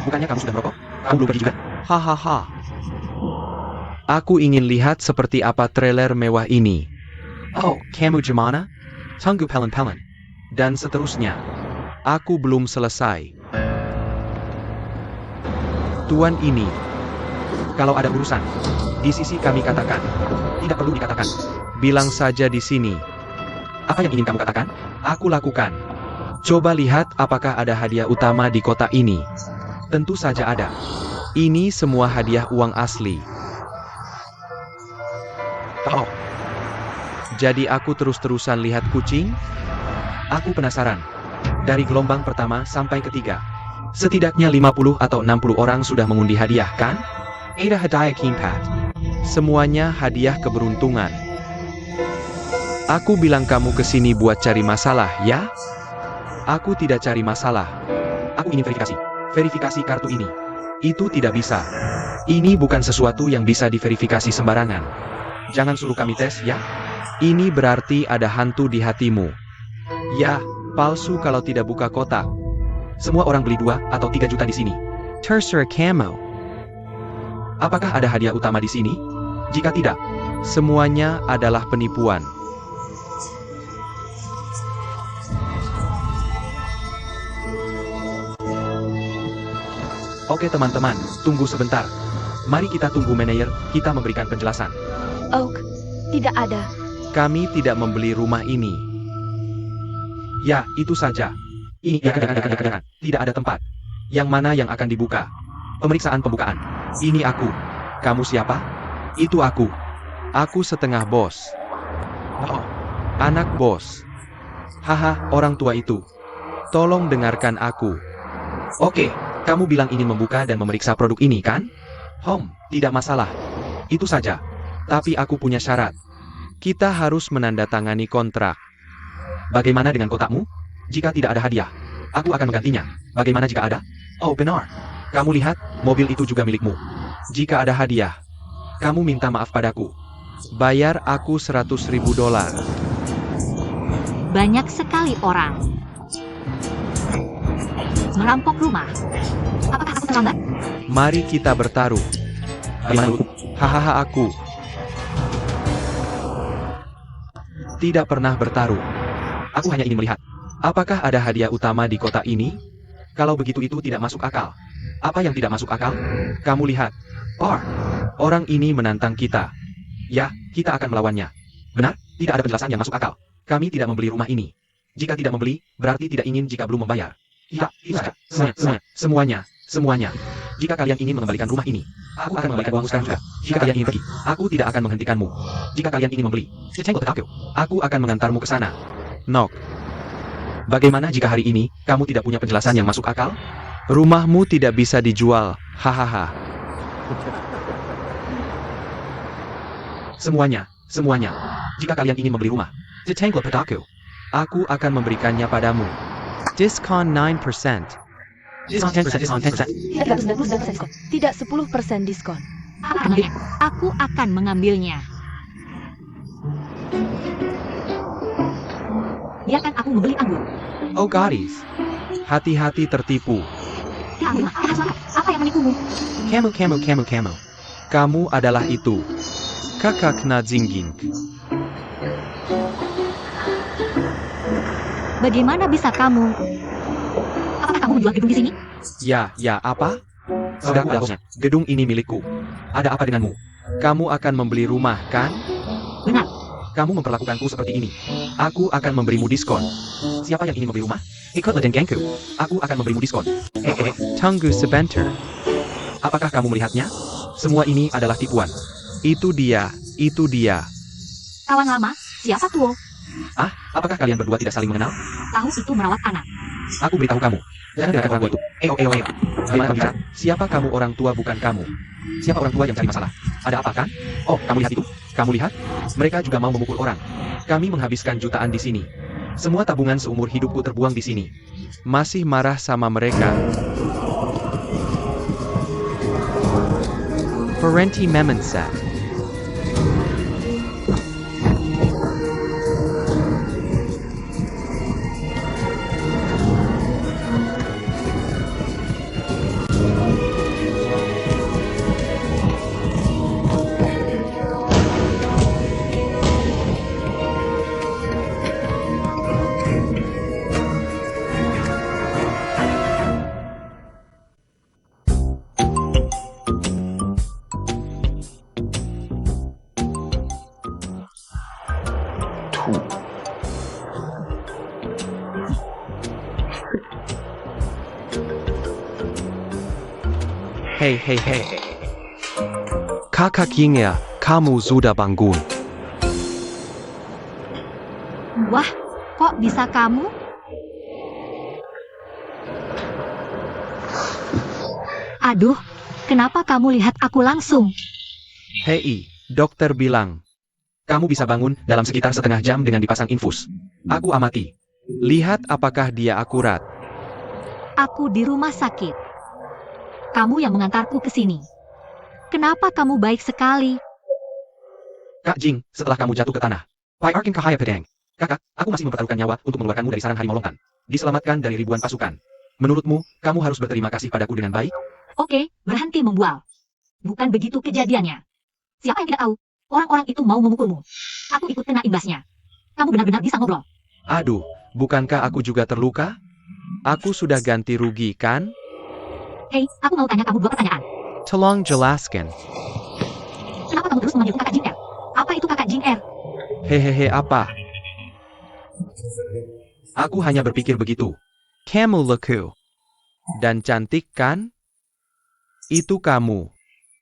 Bukannya kamu sudah merokok? Kamu belum pergi juga? Hahaha. Aku ingin lihat seperti apa trailer mewah ini. Oh, kamu gimana? Tunggu pelen-pelen. Dan seterusnya. Aku belum selesai. Tuan ini. Kalau ada urusan, di sisi kami katakan. Tidak perlu dikatakan. Bilang saja di sini. Apa yang ingin kamu katakan? Aku lakukan. Coba lihat apakah ada hadiah utama di kota ini. Tentu saja ada. Ini semua hadiah uang asli. Oh. Jadi aku terus-terusan lihat kucing? Aku penasaran. Dari gelombang pertama sampai ketiga. Setidaknya 50 atau 60 orang sudah mengundi hadiah, kan? Ada hadiah Kingpad. Semuanya hadiah keberuntungan. Aku bilang kamu kesini buat cari masalah, ya? Aku tidak cari masalah. Aku ingin verifikasi. Verifikasi kartu ini. Itu tidak bisa. Ini bukan sesuatu yang bisa diverifikasi sembarangan. Jangan suruh kami tes, ya? Ini berarti ada hantu di hatimu. Ya, palsu kalau tidak buka kotak. Semua orang beli 2 atau 3 juta di sini. Terserah kamu. Apakah ada hadiah utama di sini? Jika tidak, semuanya adalah penipuan. Oke teman-teman, tunggu sebentar. Mari kita tunggu manajer, kita memberikan penjelasan. Oak, tidak ada. Kami tidak membeli rumah ini. Ya, itu saja. Ini jangan. Tidak ada tempat. Yang mana yang akan dibuka? Pemeriksaan pembukaan. Ini aku. Kamu siapa? Itu aku. Aku setengah bos. Oh, anak bos. Haha, orang tua itu. Tolong dengarkan aku. Oke, kamu bilang ingin membuka dan memeriksa produk ini, kan? Tidak masalah. Itu saja. Tapi aku punya syarat. Kita harus menandatangani kontrak. Bagaimana dengan kotakmu? Jika tidak ada hadiah, aku akan menggantinya. Bagaimana jika ada? Oh benar. Kamu lihat, mobil itu juga milikmu. Jika ada hadiah, kamu minta maaf padaku. Bayar aku $100.000. Banyak sekali orang merampok rumah. Apakah aku terlambat? Mari kita bertaruh. Hahaha, aku tidak pernah bertaruh. Aku hanya ingin melihat. Apakah ada hadiah utama di kota ini? Kalau begitu itu tidak masuk akal. Apa yang tidak masuk akal? Kamu lihat. Orang ini menantang kita. Ya, kita akan melawannya. Benar, tidak ada penjelasan yang masuk akal. Kami tidak membeli rumah ini. Jika tidak membeli, berarti tidak ingin jika belum membayar. Semuanya. Jika kalian ingin mengembalikan rumah ini, aku akan mengembalikan uangmu sekarang juga. Jika kalian ingin pergi, aku tidak akan menghentikanmu. Jika kalian ingin membeli, aku akan mengantarmu ke sana. Nok. Bagaimana jika hari ini, kamu tidak punya penjelasan yang masuk akal? Rumahmu tidak bisa dijual. Hahaha. Semuanya. Jika kalian ingin membeli rumah, aku akan memberikannya padamu. Diskon 9%. Tidak 399% diskon. Tidak 10% diskon. Aku akan mengambilnya. Biarkan aku membeli anggur. Oh gadis, hati-hati tertipu. Ya anggur, apa yang menipumu? Kamu. Kamu adalah itu. Kakak Nadzinging. Bagaimana bisa kamu? Apakah kamu menjual gedung di sini? Ya, apa? Sudah, gedung ini milikku. Ada apa denganmu? Kamu akan membeli rumah, kan? Benar. Kamu memperlakukanku seperti ini. Aku akan memberimu diskon. Siapa yang ingin membeli rumah? Ikutlah dan gengku. Aku akan memberimu diskon. Tunggu sebentar. Apakah kamu melihatnya? Semua ini adalah tipuan. Itu dia. Kawan lama, siapa Tuo? Apakah kalian berdua tidak saling mengenal? Tahu itu merawat anak. Aku beritahu kamu. Jangan dengarkan orang tua itu. Bagaimana kamu bicara? Siapa kamu orang tua bukan kamu? Siapa orang tua yang cari masalah? Ada apa kan? Oh, kamu lihat itu? Kamu lihat? Mereka juga mau memukul orang. Kami menghabiskan jutaan di sini. Semua tabungan seumur hidupku terbuang di sini. Masih marah sama mereka. Parenti Memensa. Hei. Kakak Yingya, kamu sudah bangun. Wah, kok bisa kamu? Aduh, kenapa kamu lihat aku langsung? Hei, dokter bilang. Kamu bisa bangun dalam sekitar setengah jam dengan dipasang infus. Aku amati. Lihat apakah dia akurat. Aku di rumah sakit. Kamu yang mengantarku ke sini. Kenapa kamu baik sekali? Kak Jing, setelah kamu jatuh ke tanah. Pai Arkin Kahaya Pedang. Kakak, aku masih mempertaruhkan nyawa untuk mengeluarkanmu dari sarang harimau lontan. Diselamatkan dari ribuan pasukan. Menurutmu, kamu harus berterima kasih padaku dengan baik? Oke, berhenti membual. Bukan begitu kejadiannya. Siapa yang tidak tahu? Orang-orang itu mau memukulmu. Aku ikut kena imbasnya. Kamu benar-benar bisa ngobrol. Aduh, bukankah aku juga terluka? Aku sudah ganti rugi, kan? Hei, aku mau tanya kamu 2 pertanyaan. Tolong jelaskan. Kenapa kamu terus memanggilku Kakak Jing R? Apa itu Kakak Jing R? Hehehe, apa? Aku hanya berpikir begitu. Kamu lucu. Dan cantik, kan? Itu kamu.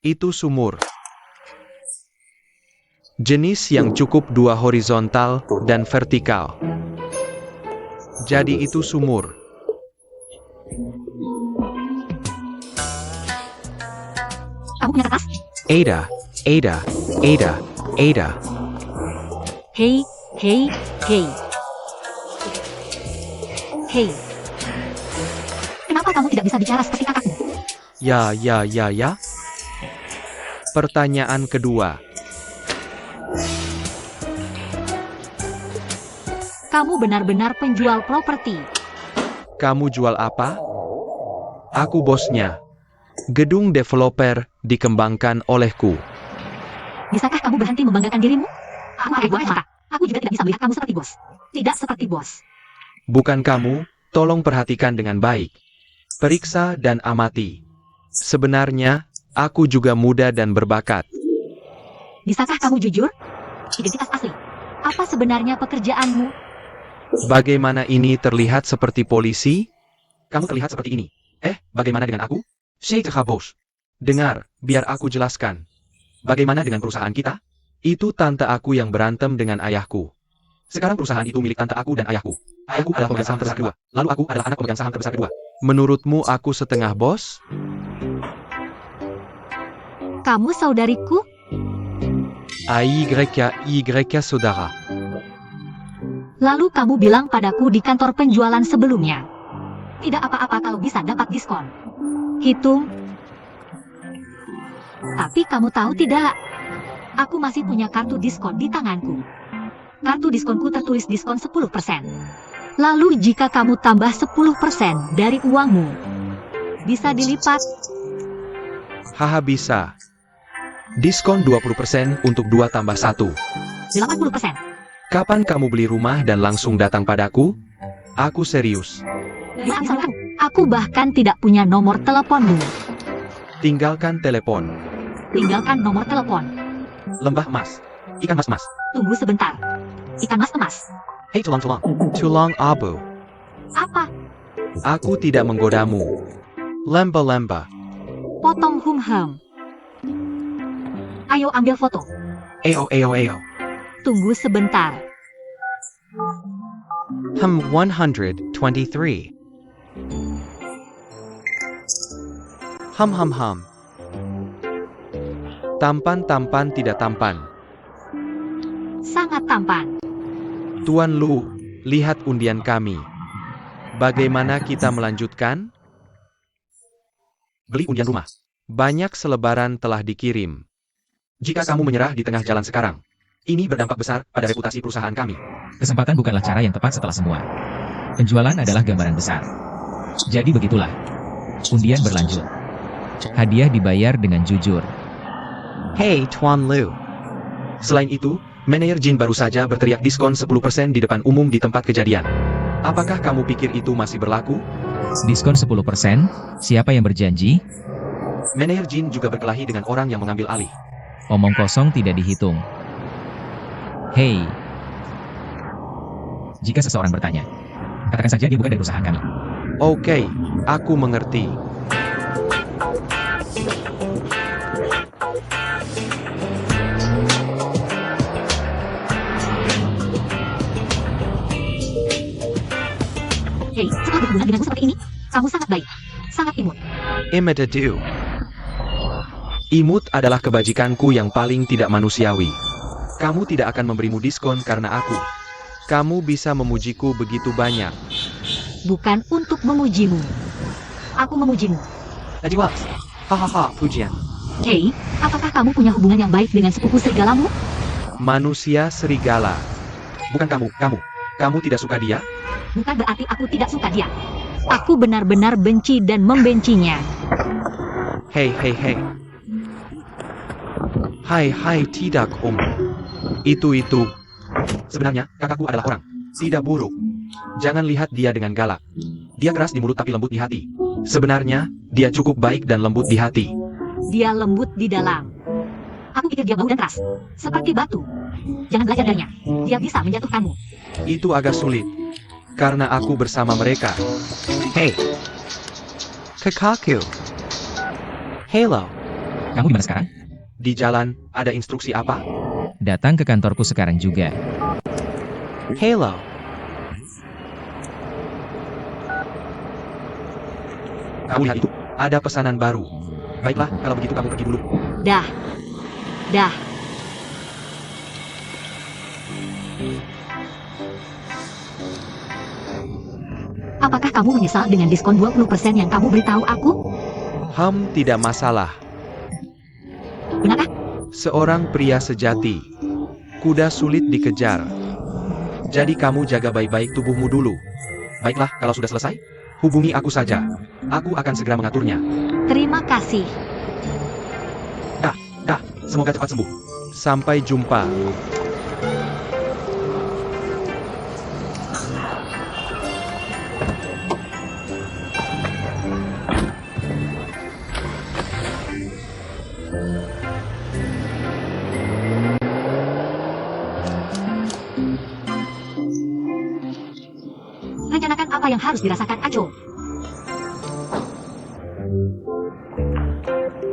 Itu sumur. Jenis yang cukup 2 horizontal dan vertikal. Jadi itu sumur. Kamu punya kertas? Ada. Hei. Kenapa kamu tidak bisa bicara seperti kakakmu? Ya. Pertanyaan kedua. Kamu benar-benar penjual properti. Kamu jual apa? Aku bosnya. Gedung developer dikembangkan olehku. Bisakah kamu berhenti membanggakan dirimu? Aku ada dua mata. Aku juga tidak bisa melihat kamu seperti bos. Tidak seperti bos. Bukan kamu, tolong perhatikan dengan baik. Periksa dan amati. Sebenarnya, aku juga muda dan berbakat. Bisakah kamu jujur? Identitas asli. Apa sebenarnya pekerjaanmu? Bagaimana ini terlihat seperti polisi? Kamu terlihat seperti ini. Bagaimana dengan aku? Sheikh Bos. Dengar, biar aku jelaskan. Bagaimana dengan perusahaan kita? Itu tante aku yang berantem dengan ayahku. Sekarang perusahaan itu milik tante aku dan ayahku. Ayahku adalah pemegang saham terbesar kedua. Lalu aku adalah anak pemegang saham terbesar kedua. Menurutmu aku setengah bos? Kamu saudariku? Y saudara. Lalu kamu bilang padaku di kantor penjualan sebelumnya. Tidak apa-apa kalau bisa dapat diskon. Hitung. Tapi kamu tahu tidak? Aku masih punya kartu diskon di tanganku. Kartu diskonku tertulis diskon 10%. Lalu jika kamu tambah 10% dari uangmu, bisa dilipat. Haha bisa. Diskon 20% untuk 2 tambah 1. 80%. Kapan kamu beli rumah dan langsung datang padaku? Aku serius. Aku bahkan tidak punya nomor teleponmu. Tinggalkan telepon. Tinggalkan nomor telepon. Lembah emas. Ikan mas-mas. Tunggu sebentar. Ikan mas emas. Hei tulang. Tulang abu. Apa? Aku tidak menggodamu. Lemba-lemba. Potong hum-hum. Ayo ambil foto. Eo. Tunggu sebentar. 123. Hum. Tampan tidak tampan. Sangat tampan. Tuan Lu, lihat undian kami. Bagaimana kita melanjutkan? Beli undian rumah. Banyak selebaran telah dikirim. Jika kamu menyerah di tengah jalan sekarang, ini berdampak besar pada reputasi perusahaan kami. Kesempatan bukanlah cara yang tepat setelah semua. Penjualan adalah gambaran besar. Jadi begitulah. Undian berlanjut. Hadiah dibayar dengan jujur. Hey Tuan Lu. Selain itu, manajer Jin baru saja berteriak diskon 10% di depan umum di tempat kejadian. Apakah kamu pikir itu masih berlaku? Diskon 10%? Siapa yang berjanji? Manajer Jin juga berkelahi dengan orang yang mengambil alih. Omong kosong tidak dihitung. Hei. Jika seseorang bertanya, katakan saja dia bukan dari perusahaan kami. Oke, aku mengerti. Hei, setelah berhubungan denganku seperti ini, kamu sangat baik. Sangat imut. Imedadu. Imut adalah kebajikanku yang paling tidak manusiawi. Kamu tidak akan memberimu diskon karena aku. Kamu bisa memujiku begitu banyak. Bukan untuk memujimu. Aku memujimu. Najwa. Hahaha, pujian. Hei, apakah kamu punya hubungan yang baik dengan sepupu serigalamu? Manusia serigala. Bukan kamu. Kamu tidak suka dia? Bukan berarti aku tidak suka dia. Aku benar-benar benci dan membencinya. Hei. Hai, tidak Itu. Sebenarnya, kakakku adalah orang tidak buruk. Jangan lihat dia dengan galak. Dia keras di mulut tapi lembut di hati. Sebenarnya, dia cukup baik dan lembut di hati. Dia lembut di dalam. Aku pikir dia bau dan keras. Seperti batu. Jangan belajar darinya. Dia bisa menjatuhkanmu. Itu agak sulit. Karena aku bersama mereka. Hei. Kakakku. Hello. Kamu di mana sekarang? Di jalan, ada instruksi apa? Datang ke kantorku sekarang juga. Hello. Kamu lihat itu? Ada pesanan baru. Baiklah, kalau begitu kamu pergi dulu. Dah. Apakah kamu menyesal dengan diskon 20% yang kamu beritahu aku? Tidak masalah. Benarkah? Seorang pria sejati. Kuda sulit dikejar. Jadi kamu jaga baik-baik tubuhmu dulu. Baiklah, kalau sudah selesai, hubungi aku saja. Aku akan segera mengaturnya. Terima kasih. Semoga cepat sembuh. Sampai jumpa. Rencanakan apa yang harus dirasakan Aco.